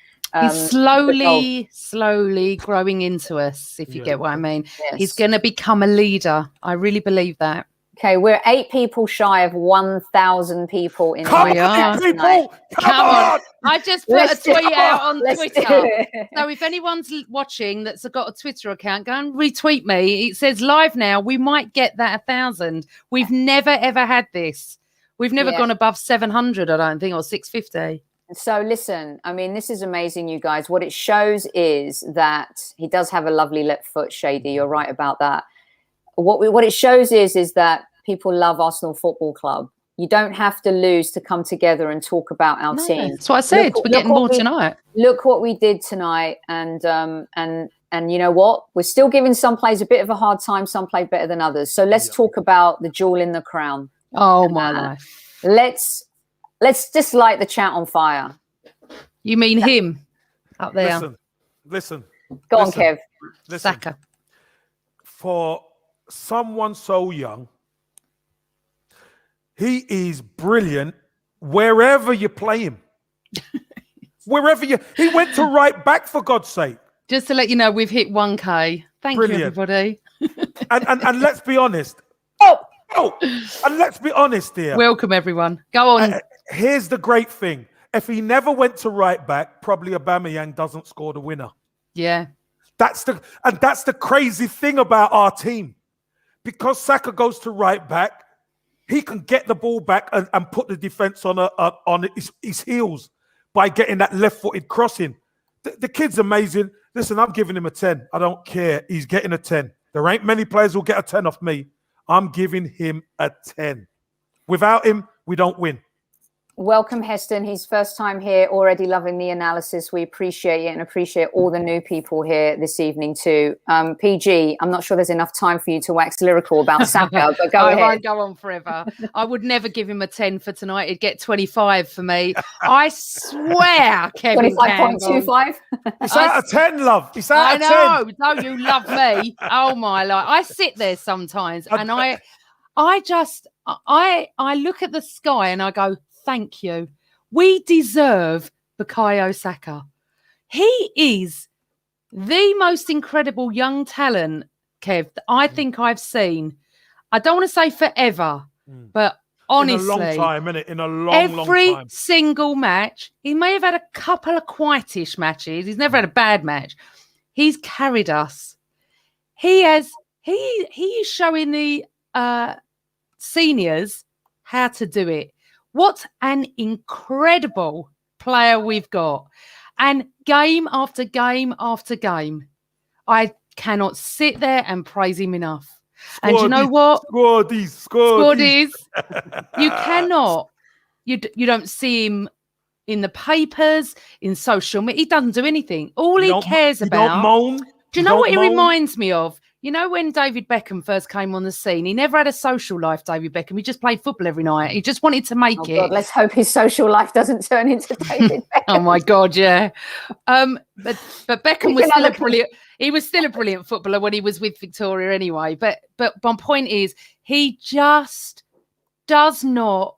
He's slowly growing into us, if you get what I mean. Yes. He's going to become a leader. I really believe that. Okay, we're 8 people shy of 1,000 people in Come on, people! Come on! I just put a tweet out on Twitter. So if anyone's watching that's got a Twitter account, go and retweet me. It says live now. We might get that 1,000. We've never, ever had this. We've never gone above 700, I don't think, or 650. So listen, I mean, this is amazing, you guys. What it shows is that he does have a lovely left foot, Shady. You're right about that. What it shows is that people love Arsenal Football Club. You don't have to lose to come together and talk about our team. That's what I said. We're getting more tonight. Look what we did tonight, and you know what? We're still giving some players a bit of a hard time. Some played better than others. So let's talk about the jewel in the crown. Oh my life. Let's Let's just light the chat on fire. You mean him up there? Listen. Go on, Kev. Listen. Saka. For someone so young, he is brilliant wherever you play him. He went to right back, for God's sake. Just to let you know, we've hit 1K. Thank you, everybody. and let's be honest. And let's be honest here. Welcome, everyone. Go on. Here's the great thing. If he never went to right back, probably Aubameyang doesn't score the winner. Yeah. That's the crazy thing about our team. Because Saka goes to right back, he can get the ball back and put the defense on his heels by getting that left-footed crossing. The kid's amazing. Listen, I'm giving him a 10. I don't care. He's getting a 10. There ain't many players who'll get a 10 off me. I'm giving him a 10. Without him, we don't win. Welcome, Heston. His first time here, already loving the analysis. We appreciate it and appreciate all the new people here this evening too. PG, I'm not sure there's enough time for you to wax lyrical about Saka, but go ahead. I won't go on forever. I would never give him a 10 for tonight. It'd get 25 for me. I swear, Kevin. 25.25? It's out of 10, love. It's out of 10. I know. No, you love me. Oh, my life. I sit there sometimes and I look at the sky and I go, thank you. We deserve Bukayo Saka. He is the most incredible young talent, Kev, that I think I've seen. I don't want to say forever, but honestly. In a long time, innit? In a long time. Every single match, he may have had a couple of quietish matches. He's never had a bad match. He's carried us. He is showing the seniors how to do it. What an incredible player we've got. And game after game after game, I cannot sit there and praise him enough. And you know what? Squaddies. You cannot. You don't see him in the papers, in social media. He doesn't do anything. All he cares about. Don't moan. Do you know what he reminds me of? You know, when David Beckham first came on the scene, he never had a social life, David Beckham. He just played football every night. He just wanted to make it. God, let's hope his social life doesn't turn into David Beckham. Oh, my God, yeah. But Beckham was still a brilliant... He was still a brilliant footballer when he was with Victoria anyway. But my point is, he just does not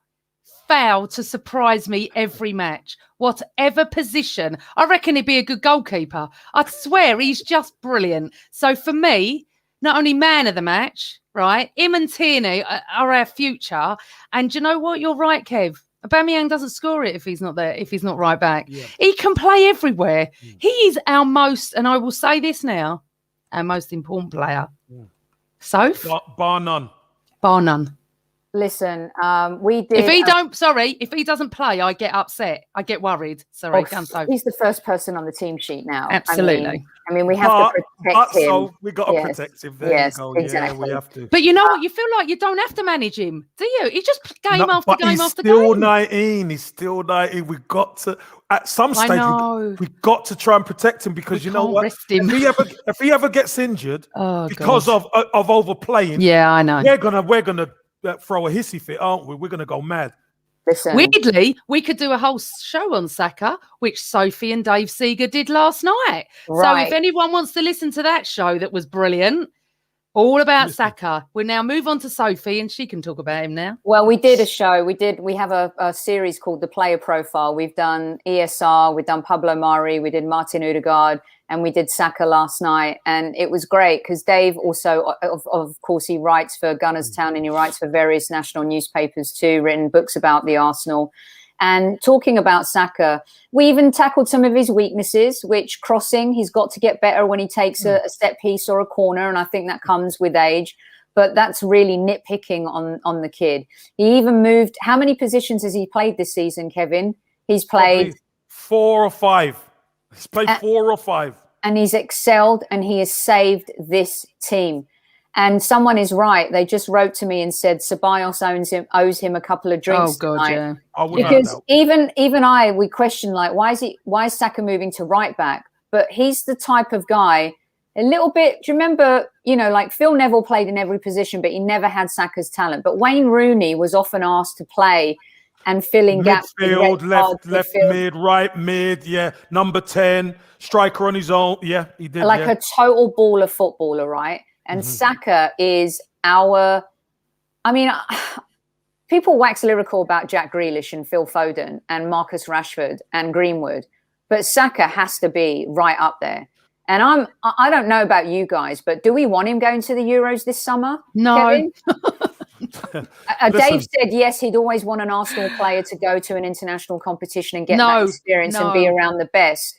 fail to surprise me every match. Whatever position. I reckon he'd be a good goalkeeper. I swear, he's just brilliant. So for me... Not only man of the match, right? Him and Tierney are our future. And do you know what? You're right, Kev. Aubameyang doesn't score it if he's not there, if he's not right back. Yeah. He can play everywhere. He is our most, and I will say this now, our most important player. Soph? Bar none. Bar none. Listen, we did. If he doesn't play, I get upset. I get worried. Sorry, he's the first person on the team sheet now. Absolutely. I mean, we have to protect him. So we got to protect him. There you go. Exactly. Yeah, we have to. But you know what? You feel like you don't have to manage him, do you? He just game after game after game. He's still 19. He's still 19. We've got to, at some stage, we've got to try and protect him because you know what? If he ever gets injured because of overplaying, yeah, I know. We're gonna throw a hissy fit, aren't we? We're gonna go mad. Listen. Weirdly, we could do a whole show on Saka, which Sophie and Dave Seeger did last night. Right. So if anyone wants to listen to that show that was brilliant, all about Saka, we'll now move on to Sophie and she can talk about him now. Well, we did a show. We have a series called The Player Profile. We've done ESR, we've done Pablo Mari, we did Martin Odegaard, and we did Saka last night. And it was great because Dave also, of course, he writes for Gunners Town and he writes for various national newspapers too, written books about the Arsenal. And talking about Saka, we even tackled some of his weaknesses, which crossing, he's got to get better when he takes a set piece or a corner. And I think that comes with age. But that's really nitpicking on the kid. He even moved. How many positions has he played this season, Kevin? He's played probably 4 or 5. He's played 4 or 5. And he's excelled and he has saved this team. And someone is right. They just wrote to me and said Ceballos owes him a couple of drinks. Oh, God, yeah. Because even we question, like, why is Saka moving to right back? But he's the type of guy, a little bit, do you remember, like Phil Neville played in every position, but he never had Saka's talent. But Wayne Rooney was often asked to play and filling gaps. Midfield, left mid, right mid, yeah. Number 10, striker on his own. Yeah, he did. Like a total baller footballer, right? And Saka is I mean, people wax lyrical about Jack Grealish and Phil Foden and Marcus Rashford and Greenwood, but Saka has to be right up there. And I don't know about you guys, but do we want him going to the Euros this summer? No. Kevin? Dave said yes, he'd always want an Arsenal player to go to an international competition and get that experience and be around the best.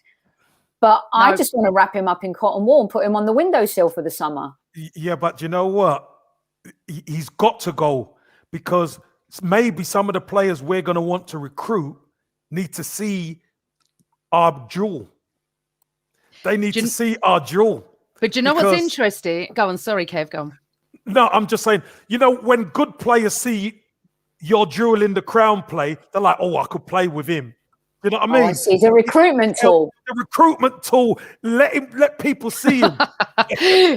But I just want to wrap him up in cotton wool and put him on the windowsill for the summer. Yeah, but you know what? He's got to go, because maybe some of the players we're going to want to recruit need to see our jewel. They need to see our jewel. But you know what's interesting? Go on. Sorry, Kev, go on. No, I'm just saying, you know, when good players see your jewel in the crown play, they're like, oh, I could play with him. You know what I mean? I see. It's a recruitment tool. The recruitment tool. Let people see him.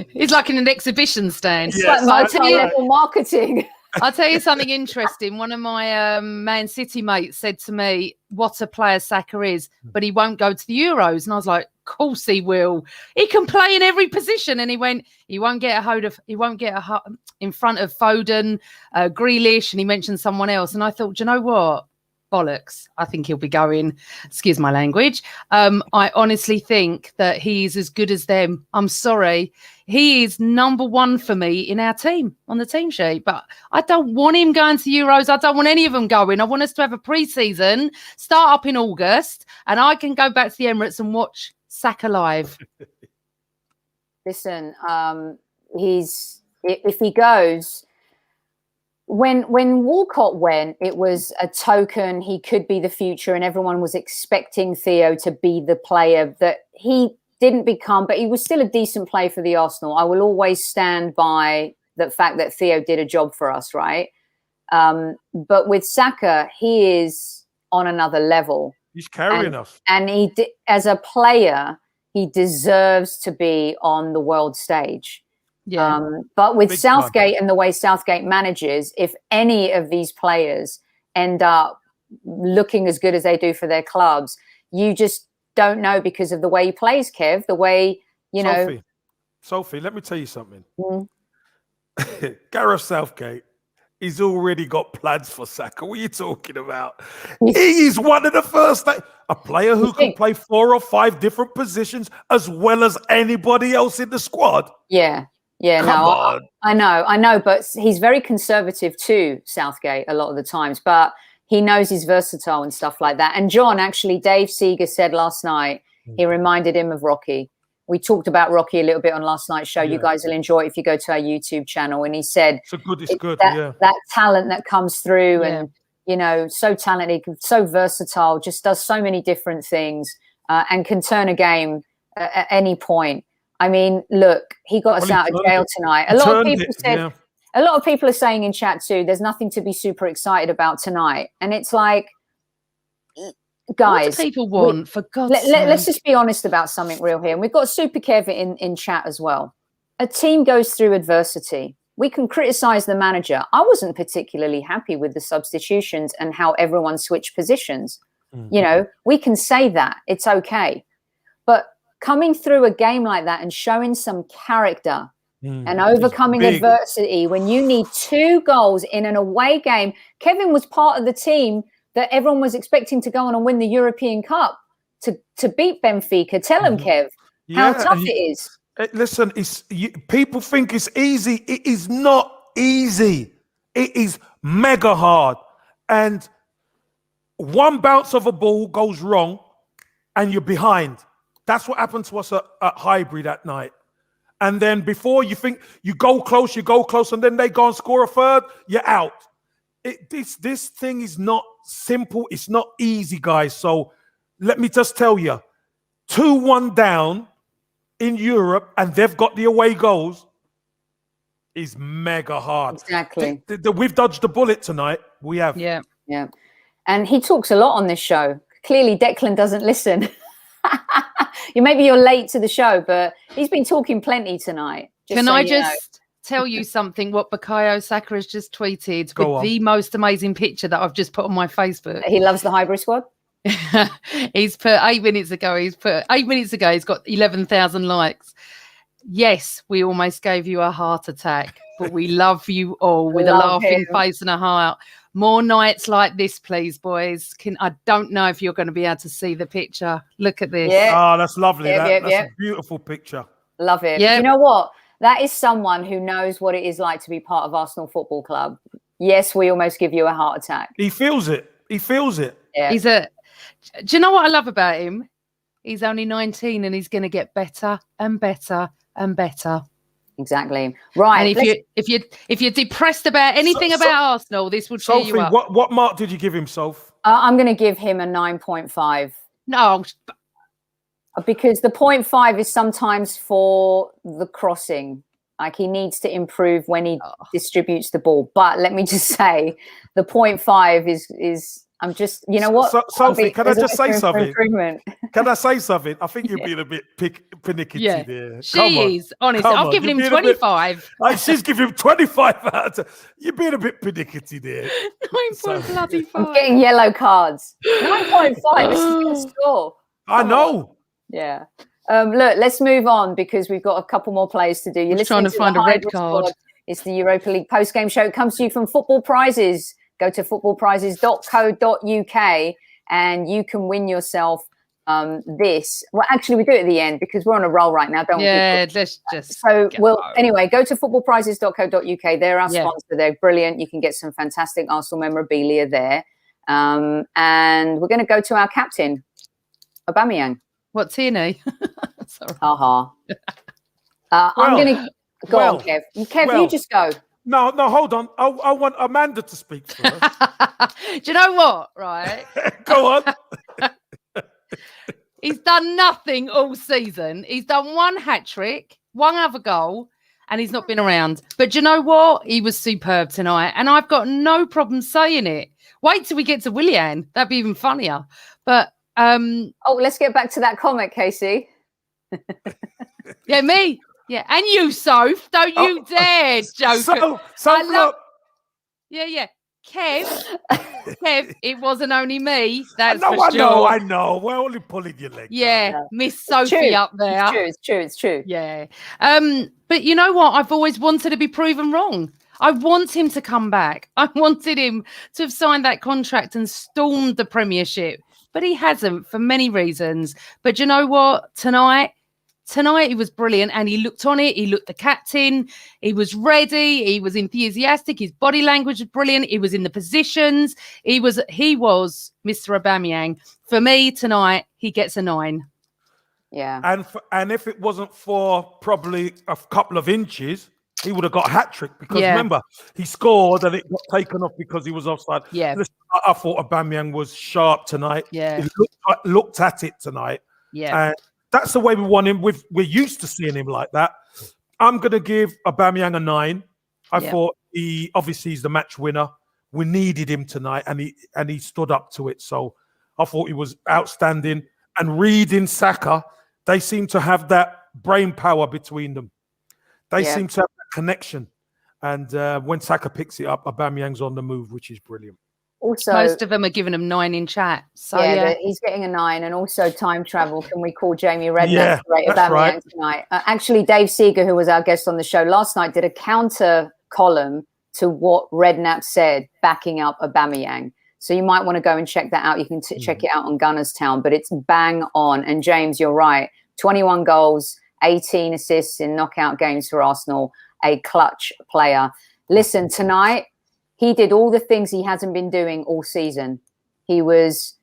He's like in an exhibition stand. Yes, like multi-level marketing. I'll tell you something interesting. One of my Man City mates said to me, what a player Saka is, but he won't go to the Euros. And I was like, of course he will. He can play in every position. And he went, he won't get in front of Foden, Grealish, and he mentioned someone else. And I thought, do you know what? Bollocks. I think he'll be going, excuse my language. I honestly think that he's as good as them. I'm sorry. He is number one for me in our team, on the team sheet. But I don't want him going to Euros. I don't want any of them going. I want us to have a pre-season, start up in August, and I can go back to the Emirates and watch Saka live. Listen, if he goes... When Walcott went, it was a token. He could be the future, and everyone was expecting Theo to be the player that he didn't become, but he was still a decent player for the Arsenal. I will always stand by the fact that Theo did a job for us, right? But with Saka, he is on another level. He's carrying us. And as a player, he deserves to be on the world stage. Yeah. But with Southgate and the way Southgate manages, if any of these players end up looking as good as they do for their clubs, you just don't know because of the way he plays, Kev, the way, you know. Sophie, let me tell you something. Gareth Southgate, he's already got plans for Saka. What are you talking about? He is one of the first, a player who can play 4 or 5 different positions as well as anybody else in the squad. Yeah. Yeah, I know, but he's very conservative too, Southgate, a lot of the times, but he knows he's versatile and stuff like that. And John, actually, Dave Seeger said last night, he reminded him of Rocky. We talked about Rocky a little bit on last night's show. Yeah. You guys will enjoy it if you go to our YouTube channel. And he said, it's good. That talent that comes through and, you know, so talented, so versatile, just does so many different things and can turn a game at any point. I mean, look, he got us out of jail tonight. A lot of people are saying in chat too, there's nothing to be super excited about tonight. And it's like, guys, what do people want, for God's sake? Let's just be honest about something real here. And we've got Super Kev in chat as well. A team goes through adversity. We can criticize the manager. I wasn't particularly happy with the substitutions and how everyone switched positions. You know, we can say that. It's okay. But coming through a game like that and showing some character and overcoming adversity when you need 2 goals in an away game. Kevin was part of the team that everyone was expecting to go on and win the European Cup to beat Benfica. Tell him, Kev, how tough it is. Listen, people think it's easy. It is not easy. It is mega hard. And one bounce of a ball goes wrong and you're behind. That's what happened to us at Highbury that night. And then before you think you go close, and then they go and score a third, you're out. This thing is not simple. It's not easy, guys. So let me just tell you, 2-1 down in Europe, and they've got the away goals, is mega hard. Exactly. We've dodged the bullet tonight. We have. Yeah. And he talks a lot on this show. Clearly, Declan doesn't listen. Maybe you're late to the show, but he's been talking plenty tonight. Can I just tell you something? What Bukayo Saka has just tweeted Go with on. the most amazing picture that I've just put on my Facebook. He loves the HIGHBURY squad. He's put 8 minutes ago. He's got 11,000 likes. Yes, we almost gave you a heart attack, but we love you all with a laughing face and a heart. More nights like this, please, boys. I don't know if you're going to be able to see the picture. Look at this. Yeah. Oh, that's lovely. That's a beautiful picture. Love it. Yep. You know what? That is someone who knows what it is like to be part of Arsenal Football Club. Yes, we almost give you a heart attack. He feels it. He feels it. Yeah. Do you know what I love about him? He's only 19 and he's going to get better and better and better. Exactly. Right. And if you're depressed about anything about Arsenal, this will cheer you up. What mark did you give him, Soph? I'm going to give him a 9.5. No. Because the 0.5 is sometimes for the crossing. Like, he needs to improve when he distributes the ball. But let me just say, the 0.5 is I'm just, you know what? Sophie, can I just say something? Can I say something? I think you're being a bit pernickety there. She is, honestly. I've given him 25. She's giving him 25 out of... You're being a bit pernickety there. 9.5. I'm getting yellow cards. 9.5. This is going to score. I know. Yeah. Look, let's move on because we've got a couple more plays to do. You're trying to find a red card. Squad. It's the Europa League post-game show. It comes to you from Football Prizes. Go to footballprizes.co.uk and you can win yourself this. Well, actually, we do it at the end because we're on a roll right now, don't we? Yeah, let's just. So, anyway, go to footballprizes.co.uk. They're our sponsor. They're brilliant. You can get some fantastic Arsenal memorabilia there. And we're going to go to our captain, Aubameyang. What's he in? Sorry. I'm going to go on, Kev. Kev, you just go. No, hold on. I want Amanda to speak first. Do you know what? Right. Go on. He's done nothing all season. He's done one hat trick, one other goal, and he's not been around. But do you know what? He was superb tonight, and I've got no problem saying it. Wait till we get to Willian. That'd be even funnier. But let's get back to that comment, Casey. Yeah, me. Yeah, and you, Soph. Don't you dare joke. Yeah. Kev, it wasn't only me. That's for sure. I know. We're only pulling your leg. Yeah, Miss Sophie up there. It's true. Yeah. But you know what? I've always wanted to be proven wrong. I want him to come back. I wanted him to have signed that contract and stormed the Premiership. But he hasn't for many reasons. But you know what? Tonight he was brilliant and he looked on it. He looked the captain. He was ready. He was enthusiastic. His body language was brilliant. He was in the positions. He was Mr. Aubameyang. For me tonight, he gets a 9. Yeah. And if it wasn't for probably a couple of inches, he would have got a hat trick because remember, he scored and it got taken off because he was offside. Yeah. Listen, I thought Aubameyang was sharp tonight. Yeah. He looked at it tonight. Yeah. And that's the way we want him. We're used to seeing him like that. I'm going to give Aubameyang a 9. I thought he's the match winner. We needed him tonight, and he stood up to it. So I thought he was outstanding. And Reed and Saka, they seem to have that brain power between them. They seem to have that connection. And when Saka picks it up, Aubameyang's on the move, which is brilliant. Also, most of them are giving him 9 in chat. So he's getting a 9, and also time travel. Can we call Jamie Redknapp to rate Aubameyang right. tonight? Actually, Dave Seeger, who was our guest on the show last night, did a counter column to what Redknapp said, backing up Aubameyang. So you might want to go and check that out. You can check it out on Gunners Town, but it's bang on. And James, you're right. 21 goals, 18 assists in knockout games for Arsenal. A clutch player. Listen, tonight, he did all the things he hasn't been doing all season. He was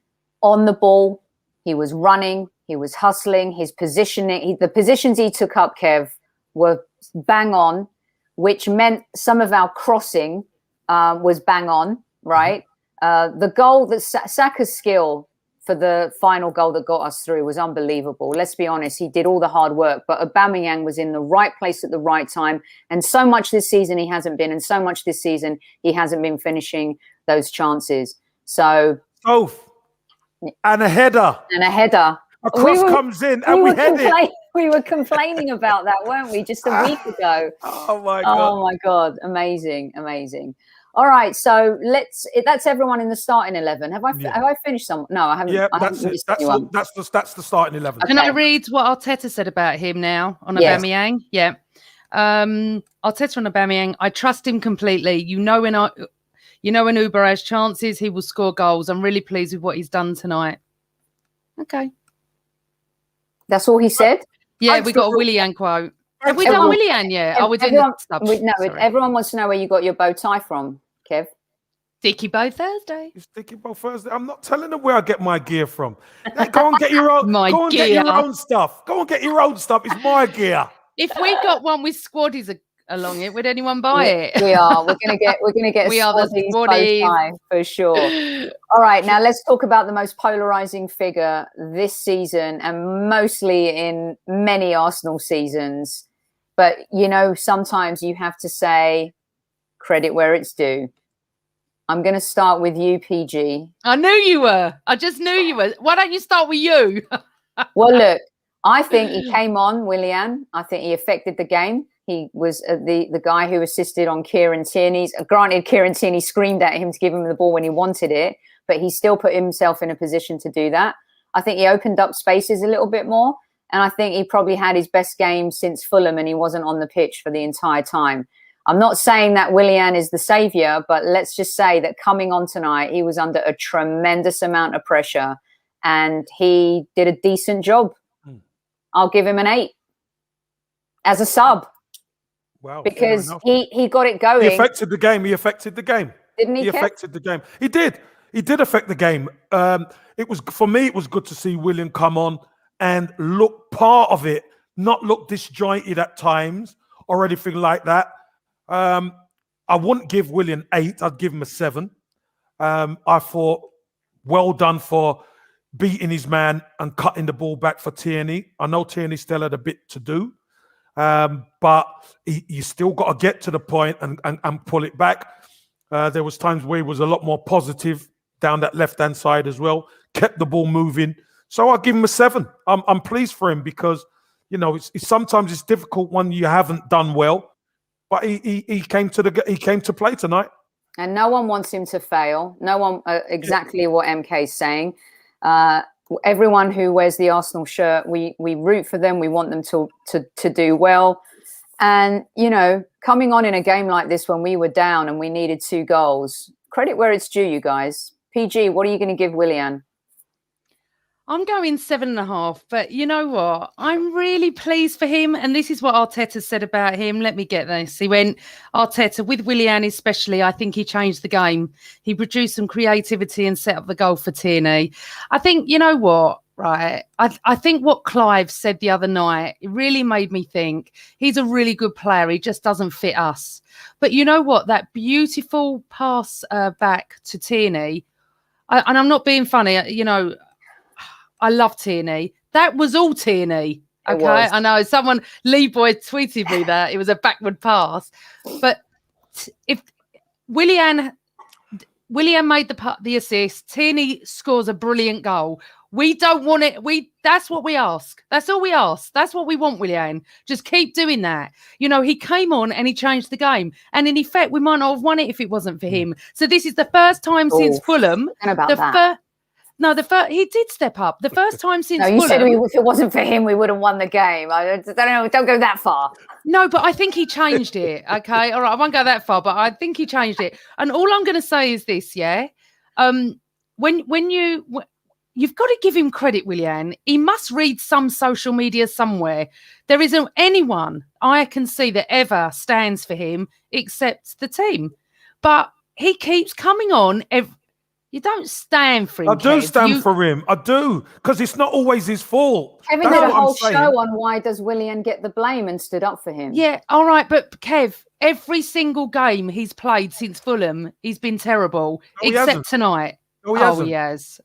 on the ball. He was running. He was hustling. His positioning, the positions he took up, Kev, were bang on, which meant some of our crossing was bang on, right? The goal, that Saka's skill for the final goal that got us through was unbelievable. Let's be honest, he did all the hard work, but Aubameyang was in the right place at the right time. And so much this season he hasn't been, and so much this season he hasn't been finishing those chances. So, and a header. A cross comes in and we head it. We were complaining about that, weren't we, just a week ago? Oh my God. Oh my God. Amazing. Amazing. All right. So that's everyone in the starting 11. Have I finished some? No, I haven't. Yeah, I that's haven't it. That's the starting 11. Can I read what Arteta said about him now on Aubameyang? Yeah. Arteta on Aubameyang, I trust him completely. You know when Uber has chances, he will score goals. I'm really pleased with what he's done tonight. Okay. That's all he said? Yeah, we got a Willian quote. Have we done Willian yet? Oh, we're doing everyone wants to know where you got your bow tie from, Kev. Sticky Bow Thursday. Sticky Bow Thursday. I'm not telling them where I get my gear from. Go and get your own. Get your own stuff. Go and get your own stuff. It's my gear. If we got one with squaddies along it, would anyone buy it? We are. We're gonna get. We are the squaddies for sure. All right, now let's talk about the most polarizing figure this season, and mostly in many Arsenal seasons. But sometimes you have to say credit where it's due. I'm going to start with you, PG. I knew you were. I just knew you were. Why don't you start with you? Well, look, I think he came on, Willian. I think he affected the game. He was the guy who assisted on Kieran Tierney's. Granted, Kieran Tierney screamed at him to give him the ball when he wanted it, but he still put himself in a position to do that. I think he opened up spaces a little bit more, and I think he probably had his best game since Fulham, and he wasn't on the pitch for the entire time. I'm not saying that Willian is the saviour, but let's just say that coming on tonight, he was under a tremendous amount of pressure, and he did a decent job. I'll give him an 8 as a sub. Wow, because he got it going. He affected the game. Didn't he? He affected the game. He did. He did affect the game. It was, for me, it was good to see Willian come on and look part of it, not look disjointed at times or anything like that. I wouldn't give Willian 8. I'd give him a 7. I thought, well done for beating his man and cutting the ball back for Tierney. I know Tierney still had a bit to do, but you still got to get to the point and pull it back. There was times where he was a lot more positive down that left-hand side as well, kept the ball moving. So I'll give him a 7. I'm pleased for him because, sometimes it's difficult when you haven't done well. But he came to play tonight, and no one wants him to fail. No one exactly what MK is saying. Everyone who wears the Arsenal shirt, we root for them. We want them to do well. And coming on in a game like this when we were down and we needed 2 goals, credit where it's due, you guys. PG, what are you going to give Willian? I'm going 7.5, but you know what? I'm really pleased for him. And this is what Arteta said about him. Let me get this. He went, Arteta, with Willian especially, I think he changed the game. He produced some creativity and set up the goal for Tierney. I think, you know what, right? I think what Clive said the other night, it really made me think he's a really good player. He just doesn't fit us. But you know what? That beautiful pass back to Tierney, and I'm not being funny, I love Tierney. That was all Tierney. Okay, I know Lee Boy tweeted me that it was a backward pass, but if Willian made the assist, Tierney scores a brilliant goal. We don't want it. That's what we ask. That's all we ask. That's what we want, Willian. Just keep doing that. He came on and he changed the game, and in effect, we might not have won it if it wasn't for him. So this is the first time since Fulham. He did step up. The first time since you said if it wasn't for him, we would have won the game. I don't know. Don't go that far. No, but I think he changed it. Okay, all right. I won't go that far, but I think he changed it. And all I'm going to say is this: when you've got to give him credit, Willian. He must read some social media somewhere. There isn't anyone I can see that ever stands for him except the team. But he keeps coming on. You don't stand for him. I do stand for him. I do, because it's not always his fault. Kevin did a whole show on why does Willian get the blame and stood up for him. Yeah, all right, but Kev, every single game he's played since Fulham, he's been terrible, except tonight. No, he hasn't.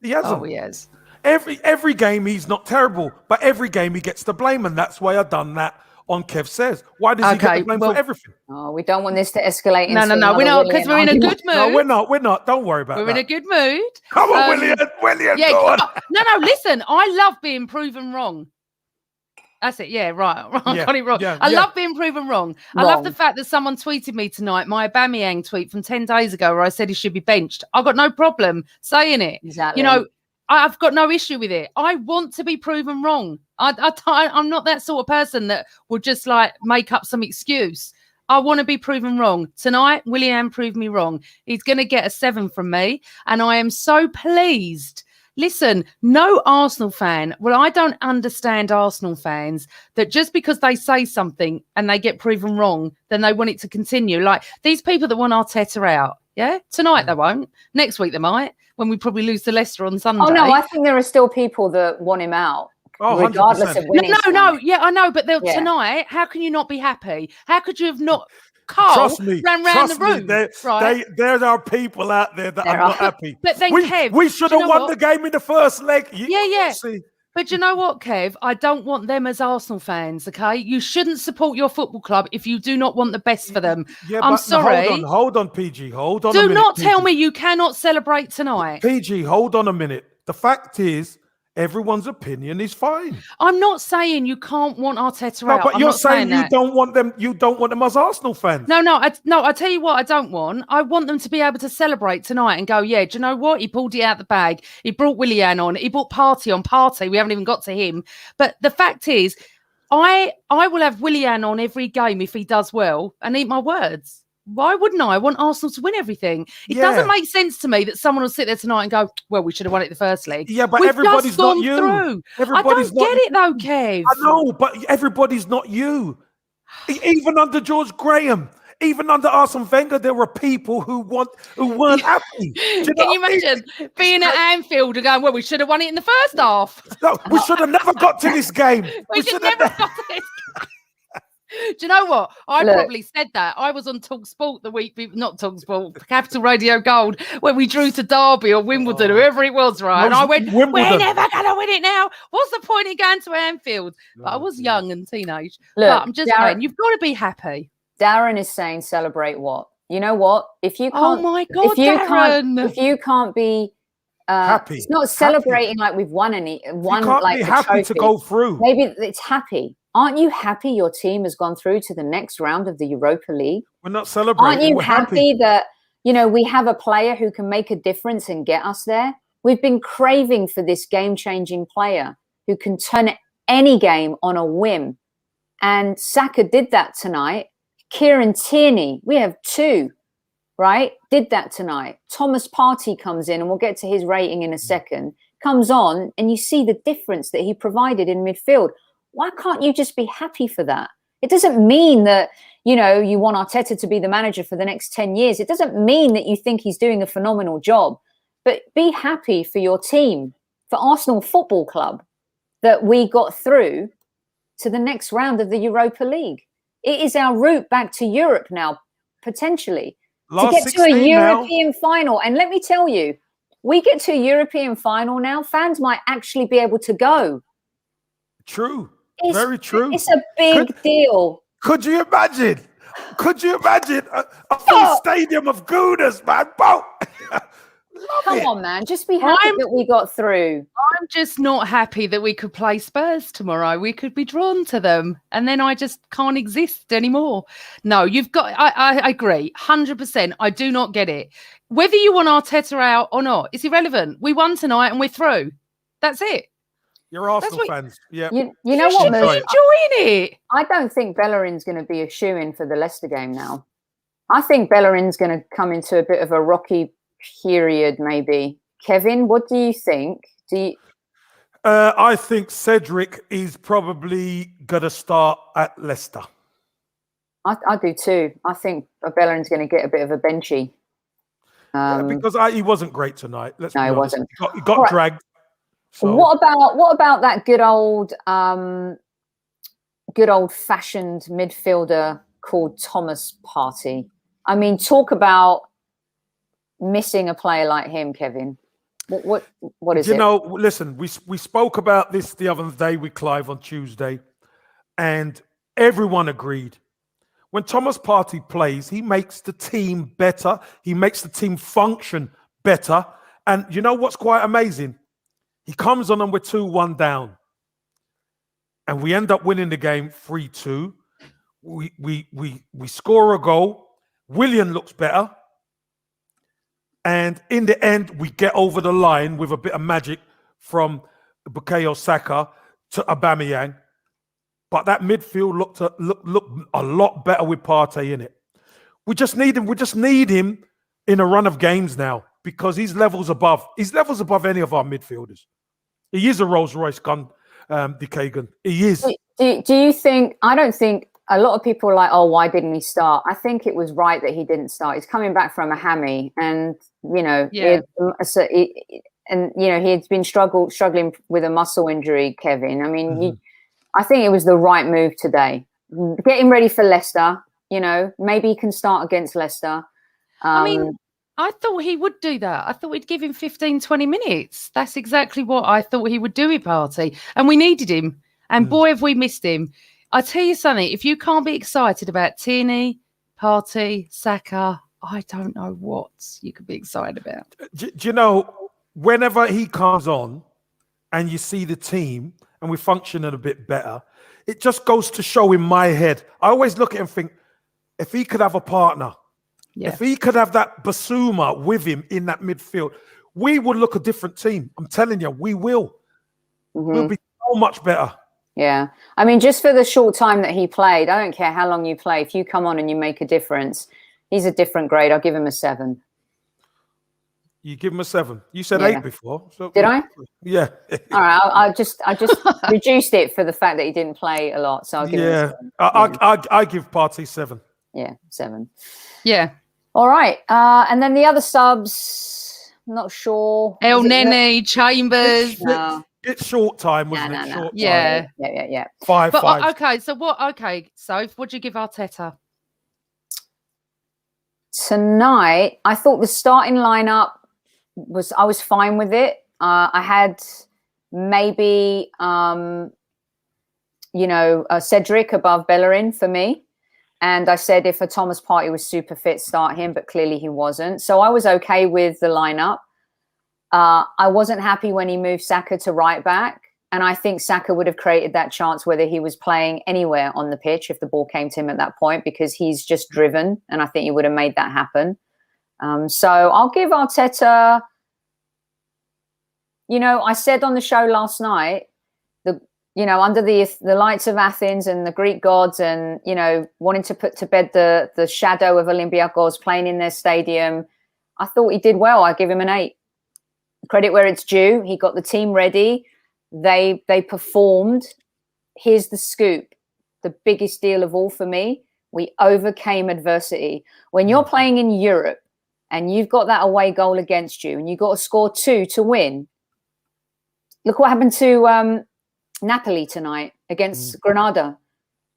He hasn't. Oh, he has. Every game he's not terrible, but every game he gets the blame, and that's why I've done that on Kev Says. Why does he get the blame for everything? Oh, we don't want this to escalate. No, we're not, because we're in a good mood. No, we're not. Don't worry about that. We're in a good mood. Come on, Willian, yeah, go on. No, listen, I love being proven wrong. That's it. Yeah, right. I Yeah, got it wrong. yeah, I yeah. love being proven wrong. I love the fact that someone tweeted me tonight, my Aubameyang tweet from 10 days ago, where I said he should be benched. I got no problem saying it. Exactly. You know, I've got no issue with it. I want to be proven wrong. I'm not that sort of person that would just like make up some excuse. I want to be proven wrong. Tonight, Willian proved me wrong. He's going to get a 7 from me. And I am so pleased. Listen, no Arsenal fan. Well, I don't understand Arsenal fans that just because they say something and they get proven wrong, then they want it to continue. Like these people that want Arteta out. Yeah. Tonight they won't. Next week they might, when we probably lose to Leicester on Sunday. Oh, no, I think there are still people that want him out. Oh, regardless 100%. of winning. No. Yeah, I know. But tonight, how can you not be happy? How could you have not? Carl Trust me, ran round the room. There are people out there that are not happy. But then, Kev, we should have won the game in the first leg. Yeah. See. But you know what, Kev? I don't want them as Arsenal fans, okay? You shouldn't support your football club if you do not want the best for them. Yeah, I'm sorry. Hold on, PG. Hold on a minute. Do not PG. Tell me you cannot celebrate tonight. PG, hold on a minute. The fact is, everyone's opinion is fine. I'm not saying you can't want Arteta out. But you're saying you don't want them. You don't want them as Arsenal fans. No. I tell you what, I don't want. I want them to be able to celebrate tonight and go, yeah. Do you know what? He pulled it out the bag. He brought Willian on. He brought Party on. Party. We haven't even got to him. But the fact is, I will have Willian on every game if he does well. And eat my words. Why wouldn't I? I want Arsenal to win everything. It doesn't make sense to me that someone will sit there tonight and go, well, we should have won it the first leg. Yeah, but everybody's not you. I don't get it though, Kev. I know, but everybody's not you. Even under George Graham, even under Arsene Wenger, there were people who weren't happy. Can you imagine being at Anfield and going, well, we should have won it in the first half? No, we should have never got to this game. we should never got to this. Do you know what? I probably said that. I was on Talk Sport the week, not Talk Sport, Capital Radio Gold, when we drew to Derby or Wimbledon, whoever it was, right? And I went, Wimbledon. We're never going to win it now. What's the point in going to Anfield? But I was young and teenage. Look, but I'm just saying, you've got to be happy. Darren is saying, celebrate what? You know what? If you can't, oh my God, if you can't be happy, it's not celebrating like we've won like be happy trophy. To go through. Maybe it's happy. Aren't you happy your team has gone through to the next round of the Europa League? We're not celebrating. Aren't you happy that, we have a player who can make a difference and get us there? We've been craving for this game-changing player who can turn any game on a whim. And Saka did that tonight. Kieran Tierney, we have 2, right? Did that tonight. Thomas Partey comes in, and we'll get to his rating in a second, comes on, and you see the difference that he provided in midfield. Why can't you just be happy for that? It doesn't mean that, you want Arteta to be the manager for the next 10 years. It doesn't mean that you think he's doing a phenomenal job. But be happy for your team, for Arsenal Football Club, that we got through to the next round of the Europa League. It is our route back to Europe now, potentially, to get to a European final. And let me tell you, we get to a European final now, fans might actually be able to go. True. Very true. It's a big deal. Could you imagine? A full stadium of Gooners, man? Come on, man. Just be happy that we got through. I'm just not happy that we could play Spurs tomorrow. We could be drawn to them. And then I just can't exist anymore. No, you've got... I agree. 100%. I do not get it. Whether you want Arteta out or not, it's irrelevant. We won tonight and we're through. That's it. You're Arsenal fans. Yeah. You know what, Moose? Enjoying it. I don't think Bellerin's going to be a shoo-in for the Leicester game now. I think Bellerin's going to come into a bit of a rocky period, maybe. Kevin, what do you think? I think Cedric is probably going to start at Leicester. I do too. I think Bellerin's going to get a bit of a benchy. Because he wasn't great tonight. No, he wasn't. He got dragged. So. What about that good old-fashioned midfielder called Thomas Partey? I mean, talk about missing a player like him, Kevin. What is it? Listen, we spoke about this the other day with Clive on Tuesday, and everyone agreed. When Thomas Partey plays, he makes the team better. He makes the team function better. And you know what's quite amazing? He comes on and we're 2-1 down. and we end up winning the game 3-2. We score a goal. Willian looks better. And in the end, we get over the line with a bit of magic from Bukayo Saka to Aubameyang. But that midfield looked a lot better with Partey in it. We just need him. We just need him in a run of games now because he's levels above. He's levels above any of our midfielders. He is a Rolls Royce gun, DeKagan. He is. Do you think? I don't think. A lot of people are like, oh, why didn't he start? I think it was right that he didn't start. He's coming back from a hammy, and he had been struggling with a muscle injury. Kevin, I mean, I think it was the right move today. Get him ready for Leicester. Maybe he can start against Leicester. I mean, I thought he would do that. I thought we'd give him 15, 20 minutes. That's exactly what I thought he would do with Partey, and we needed him. And boy, have we missed him. I tell you something, if you can't be excited about Tierney, Partey, Saka, I don't know what you could be excited about. Do you know, whenever he comes on and you see the team and we're functioning a bit better, it just goes to show in my head. I always look at him and think, if he could have a partner, if he could have that Basuma with him in that midfield, we would look a different team. I'm telling you, we will. We'll be so much better. Yeah. I mean, just for the short time that he played, I don't care how long you play. If you come on and you make a difference, he's a different grade. I'll give him a 7. You give him a 7. You said 8 before. So did I? Yeah. All right. I just reduced it for the fact that he didn't play a lot. So I'll give him a 7. I give Partey 7. Yeah, 7. Yeah. All right. And then the other subs, I'm not sure. El Nene, Chambers. No. It's short time, wasn't it? Short time. Yeah. 5. Okay, so what? Okay, so what do you give Arteta? Tonight, I thought the starting lineup I was fine with it. I had maybe Cedric above Bellerin for me. And I said if a Thomas Partey was super fit, start him, but clearly he wasn't. So I was okay with the lineup. I wasn't happy when he moved Saka to right back. And I think Saka would have created that chance whether he was playing anywhere on the pitch if the ball came to him at that point, because he's just driven. And I think he would have made that happen. So I'll give Arteta, I said on the show last night, under the lights of Athens and the Greek gods and, wanting to put to bed the shadow of Olympiacos playing in their stadium, I thought he did well. I give him an 8. Credit where it's due. He got the team ready. They performed. Here's the scoop. The biggest deal of all for me. We overcame adversity. When you're playing in Europe and you've got that away goal against you and you've got to score 2 to win. Look what happened to Napoli tonight against Granada.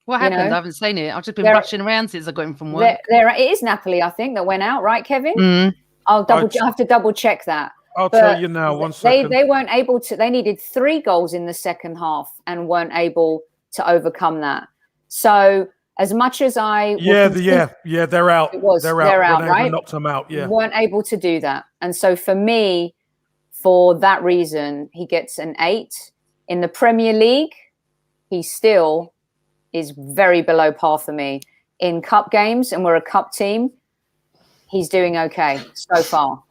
What happened? I haven't seen it. I've just been rushing around since I got in from work. It is Napoli, I think, that went out, right, Kevin? I have to double check that. I'll tell you now, 1 second. They weren't able to. They needed 3 goals in the second half and weren't able to overcome that. So as much as they're out. They're out, right? Knocked them out. Yeah, weren't able to do that. And so for me, for that reason, he gets an 8. In the Premier League, he still is very below par for me. In cup games, and we're a cup team, he's doing okay so far.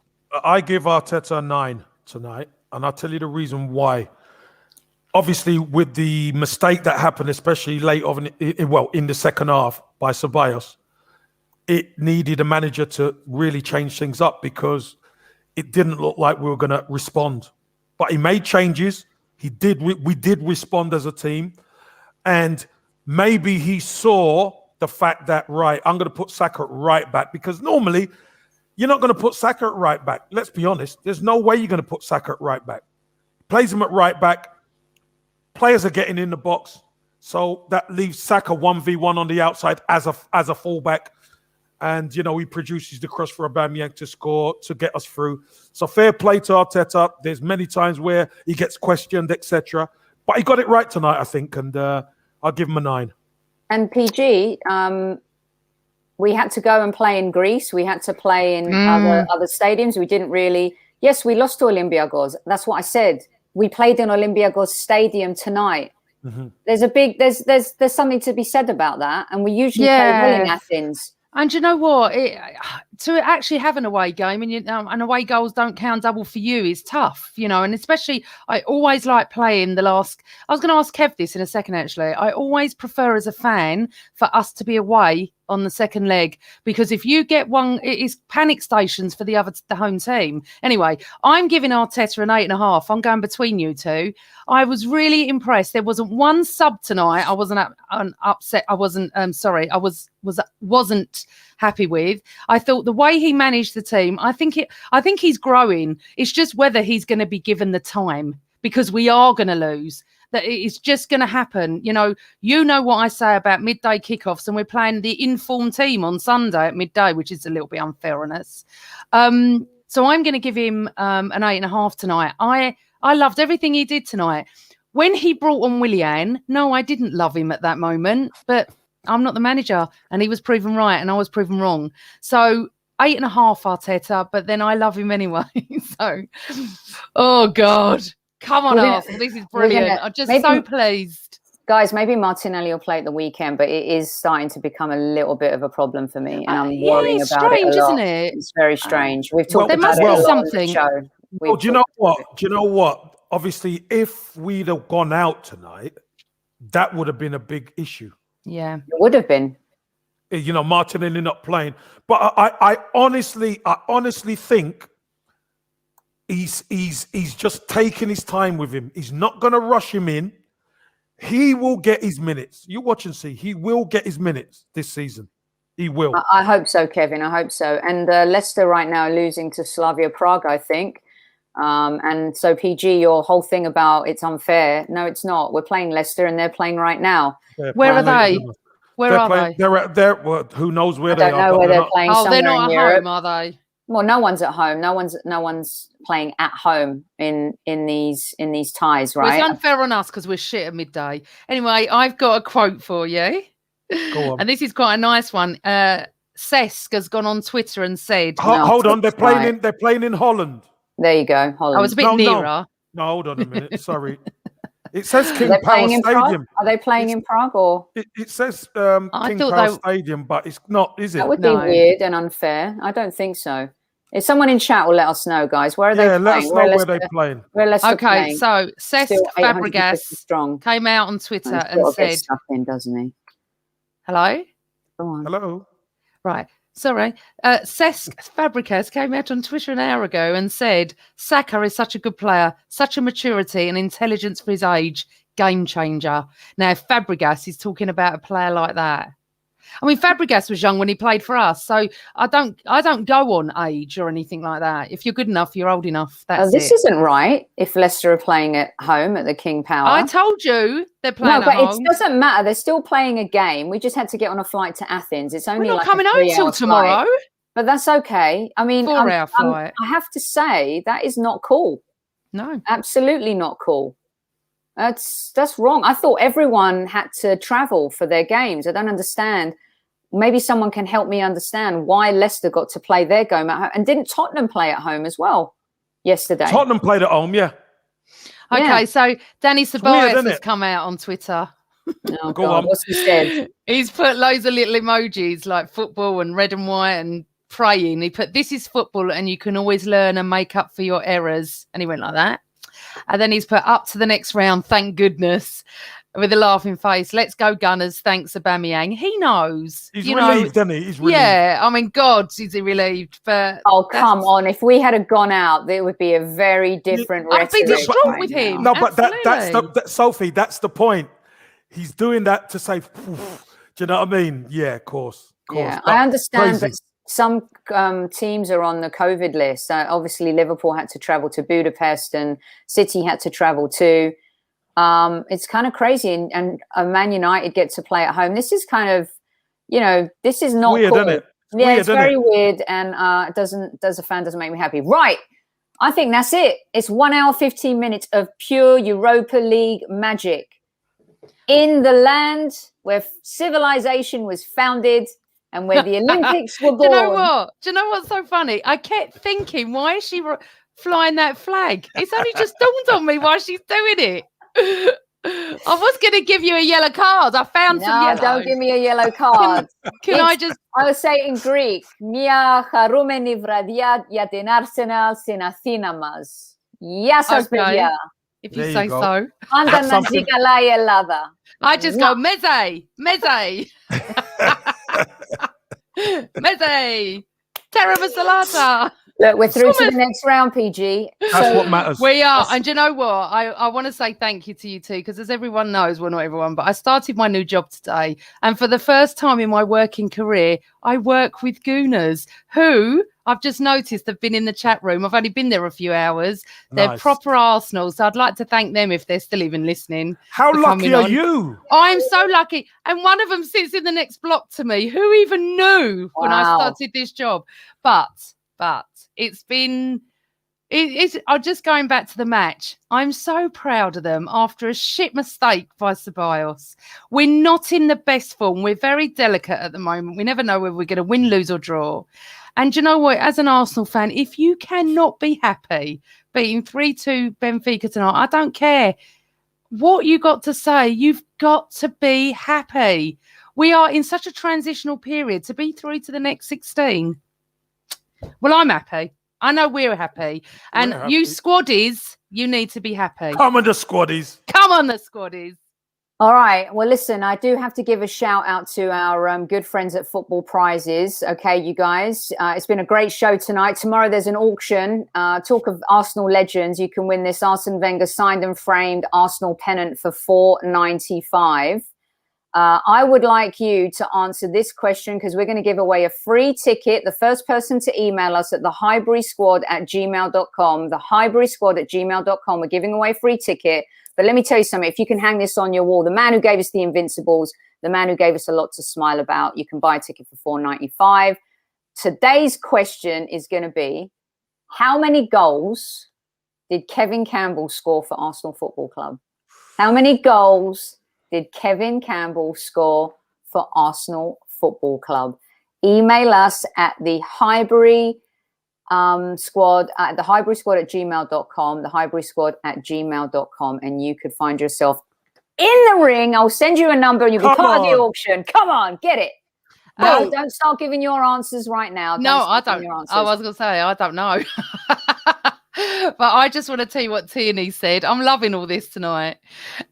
I give Arteta a 9 tonight, and I'll tell you the reason why. Obviously, with the mistake that happened, especially late in the second half by Ceballos, it needed a manager to really change things up because it didn't look like we were going to respond. But he made changes. We did respond as a team, and maybe he saw the fact that, right, I'm going to put Saka at right back, because normally you're not going to put Saka at right back. Let's be honest. There's no way you're going to put Saka at right back. Plays him at right back. Players are getting in the box. So that leaves Saka 1v1 on the outside as a fullback. And, he produces the cross for Aubameyang to score, to get us through. So fair play to Arteta. There's many times where he gets questioned, etc. But he got it right tonight, I think. And I'll give him a 9. And PG, we had to go and play in Greece. We had to play in other stadiums. We didn't really. Yes, we lost to Olympiacos. That's what I said. We played in Olympiacos stadium tonight. there's something to be said about that, and we usually play well in Athens. And you know what? To actually have an away game and away goals don't count double for you is tough, and especially I always like playing the last. I was going to ask Kev this in a second, actually. I always prefer as a fan for us to be away on the second leg, because if you get one, it is panic stations for the home team. Anyway, I'm giving Arteta an 8.5. I'm going between you two. I was really impressed. There wasn't one sub tonight I wasn't upset. I wasn't sorry. I wasn't happy with. I thought the way he managed the team, I think he's growing. It's just whether he's going to be given the time, because we are going to lose. That it's just going to happen. You know what I say about midday kickoffs, and we're playing the informed team on Sunday at midday, which is a little bit unfair on us. So I'm going to give him an 8.5 tonight. I loved everything he did tonight. When he brought on Willian, no, I didn't love him at that moment, but I'm not the manager, and he was proven right and I was proven wrong. So 8.5 Arteta, but then I love him anyway. So, oh God. Come on, Arsenal. This is brilliant. I'm just so pleased. Guys, maybe Martinelli will play at the weekend, but it is starting to become a little bit of a problem for me. And I'm worrying about it a lot. Isn't it? It's very strange. We've talked there about must it be something. Well, do you know what? Do you know what? Obviously, if we'd have gone out tonight, that would have been a big issue. Yeah. It would have been. Martinelli not playing. But I honestly think he's just taking his time with him. He's not going to rush him in. He will get his minutes. You watch and see. He will get his minutes this season. He will. I hope so, Kevin. I hope so. And Leicester right now losing to Slavia Prague, I think. And so, PG, your whole thing about it's unfair. No, it's not. We're playing Leicester and they're playing right now. Where are they? Where are they? They're well, who knows where they are? I don't know where they're playing. Oh, they're not at home, are they? Well, no one's at home. No one's playing at home in these ties, right? Well, it's unfair on us because we're shit at midday. Anyway, I've got a quote for you. Go on. And this is quite a nice one. Cesc has gone on Twitter and said, "Hold on, they're playing in Holland." There you go, Holland. I was a bit nearer. No, hold on a minute. Sorry. It says King Power Stadium. Prague? Are they playing in Prague or? It says King Power Stadium, but it's not, is it? That would be weird and unfair. I don't think so. If someone in chat will let us know, guys, where are they playing? Let us know where they're playing. Okay, so Cesc Fabregas came out on Twitter and said, stuff in, doesn't he? Hello? Go on. Hello? Right. Sorry. Cesc Fabregas came out on Twitter an hour ago and said, Saka is such a good player, such a maturity and intelligence for his age, game changer. Now, Fabregas is talking about a player like that. I mean, Fabregas was young when he played for us, so I don't go on age or anything like that. If you're good enough, you're old enough. That's this isn't right. If Leicester are playing at home at the King Power, I told you they're playing. No, but it doesn't matter. They're still playing a game. We just had to get on a flight to Athens. It's only we're not coming home till tomorrow. Flight, but that's okay. I mean, 4-hour flight. I have to say that is not cool. No, absolutely not cool. That's wrong. I thought everyone had to travel for their games. I don't understand. Maybe someone can help me understand why Leicester got to play their game at home. And didn't Tottenham play at home as well yesterday? Tottenham played at home, yeah. Okay, so Danny Ceballos has come out on Twitter. Oh, God, what's he said? He's put loads of little emojis like football and red and white and praying. He put, this is football and you can always learn and make up for your errors. And he went like that. And then he's put up to the next round, thank goodness, with a laughing face. Let's go Gunners, thanks Aubameyang. He knows. He's relieved, doesn't he? He's relieved. Yeah, I mean, God, is he relieved? But come on. If we had gone out, there would be a very different rhetoric. I'd be distraught with him. No, but that's Sophie, that's the point. He's doing that to say, do you know what I mean? Yeah, of course. Yeah, I understand that some teams are on the COVID list. Obviously, Liverpool had to travel to Budapest and City had to travel too. It's kind of crazy. And Man United get to play at home. This is kind of, this is not weird, cool. Isn't it? Yeah, it's very weird. And doesn't make me happy. Right. I think that's it. It's 1 hour, 15 minutes of pure Europa League magic. In the land where civilization was founded and where the Olympics were born. Do you know what's so funny? I kept thinking, why is she flying that flag? It's only just dawned on me why she's doing it. I was going to give you a yellow card. I found some yellow. Don't give me a yellow card. Can I just... I would say in Greek, Mia χαρούμενη βραδιά για την Arsenal στην Αθήνα μας. Γεια σας, παιδιά. If you say so. Πάντα να ζει καλά η Ελλάδα. I just go, meze, meze. Meze. Terra Salata. Look, we're through to the next round, PG. That's what matters. We are. And do you know what? I want to say thank you to you too, because as everyone knows, well, not everyone, but I started my new job today. And for the first time in my working career, I work with Gooners who I've just noticed have been in the chat room. I've only been there a few hours. They're proper Arsenal. So I'd like to thank them if they're still even listening. How lucky are you? I'm so lucky. And one of them sits in the next block to me. Who even knew when I started this job? But it's been, I'm just going back to the match. I'm so proud of them after a shit mistake by Ceballos. We're not in the best form. We're very delicate at the moment. We never know whether we're going to win, lose or draw. And you know what? As an Arsenal fan, if you cannot be happy beating 3-2 Benfica tonight, I don't care what you got to say. You've got to be happy. We are in such a transitional period to be through to the next 16. Well, I'm happy. I know we're happy. And you squaddies, you need to be happy. Come on, the squaddies. Come on, the squaddies. All right. Well, listen, I do have to give a shout out to our good friends at Football Prizes. Okay, you guys, it's been a great show tonight. Tomorrow there's an auction. Talk of Arsenal legends. You can win this Arsene Wenger signed and framed Arsenal pennant for $4.95. I would like you to answer this question because we're going to give away a free ticket. The first person to email us at HIGHBURYSQUAD@gmail.com, HIGHBURYSQUAD@gmail.com. We're giving away a free ticket. But let me tell you something. If you can hang this on your wall, the man who gave us the Invincibles, the man who gave us a lot to smile about, you can buy a ticket for $4.95. Today's question is going to be, how many goals did Kevin Campbell score for Arsenal Football Club? How many goals did Kevin Campbell score for Arsenal Football Club? Email us at the Highbury Squad at HIGHBURYSQUAD@gmail.com, HIGHBURYSQUAD@gmail.com, and you could find yourself in the ring. I'll send you a number and you'll be part of the auction. Come on, get it. No, don't start giving your answers right now. No, I don't. I was going to say, I don't know. But I just want to tell you what Tierney said. I'm loving all this tonight.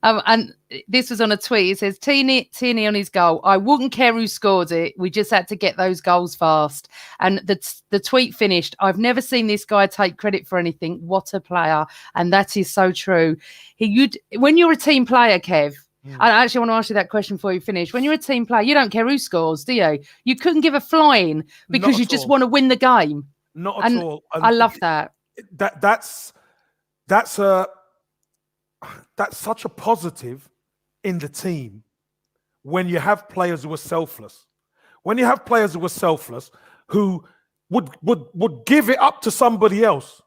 And this was on a tweet. It says, Tierney on his goal. I wouldn't care who scored it. We just had to get those goals fast. And the tweet finished. I've never seen this guy take credit for anything. What a player. And that is so true. When you're a team player, Kev, I actually want to ask you that question before you finish. When you're a team player, you don't care who scores, do you? You couldn't give a flying because you just want to win the game. Not at all. I love that. That's such a positive in the team when you have players who are selfless. When you have players who are selfless, who would give it up to somebody else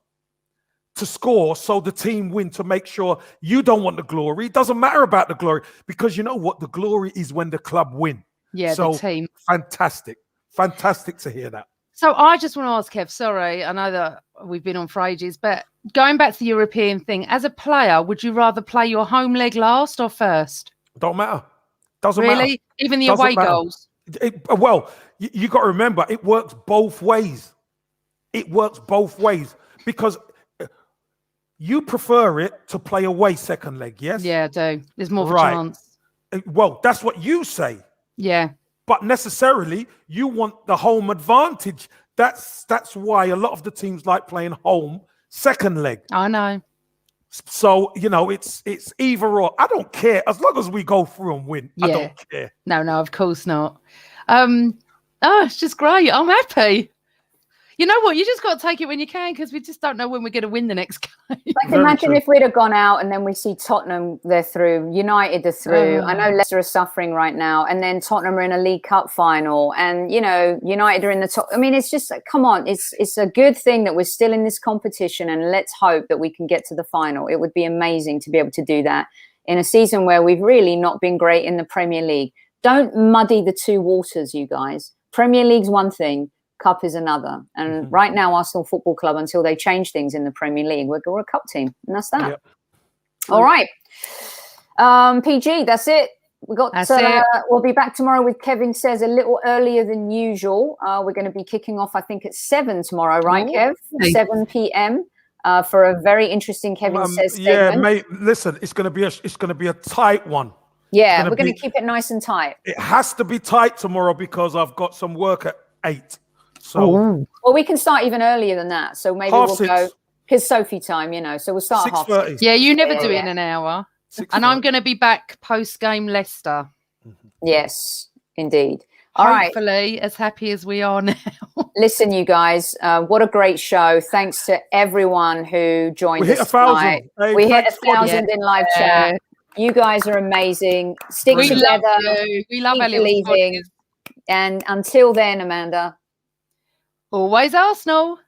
to score so the team win, to make sure you don't want the glory. It doesn't matter about the glory because you know what? The glory is when the club win. Yeah, so the team. Fantastic. Fantastic to hear that. So I just want to ask Kev, sorry, I know that we've been on for ages, but going back to the European thing, as a player, would you rather play your home leg last or first? Don't matter. Doesn't matter. Really? Even the away goals? Well, you got to remember, it works both ways. It works both ways because you prefer it to play away second leg, yes? Yeah, I do. There's more of a chance. Well, that's what you say. Yeah. But necessarily, you want the home advantage. That's why a lot of the teams like playing home second leg. I know. So, you know, it's either or. I don't care. As long as we go through and win, I don't care. No, of course not. It's just great. I'm happy. You know what? You just got to take it when you can because we just don't know when we're going to win the next game. Like, imagine if we'd have gone out and then we see Tottenham, they're through, United are through. I know Leicester are suffering right now. And then Tottenham are in a League Cup final. And, you know, United are in the top. I mean, it's just, come on. It's a good thing that we're still in this competition. And let's hope that we can get to the final. It would be amazing to be able to do that in a season where we've really not been great in the Premier League. Don't muddy the two waters, you guys. Premier League's one thing. Cup is another. And right now, Arsenal Football Club, until they change things in the Premier League, we're a cup team. And that's that. Yep. All right. PG, that's it. We got. That's it. We'll be back tomorrow with Kevin says a little earlier than usual. We're going to be kicking off, I think, at 7 tomorrow, right, Kev? 7 p.m. For a very interesting Kevin says segment. Yeah, mate. Listen, it's going to be a tight one. Yeah, we're going to keep it nice and tight. It has to be tight tomorrow because I've got some work at 8. So well, we can start even earlier than that. So maybe we'll go because Sophie time, So we'll start at 6:30. Yeah, you never do it in an hour. And I'm going to be back post-game Leicester. Yes, indeed. All right. Hopefully, as happy as we are now. Listen, you guys, what a great show. Thanks to everyone who joined us. We hit 1,000. Hey, we hit 1,000 in live chat. You guys are amazing. Stick together. We love Elliot. And until then, Amanda. Always Arsenal.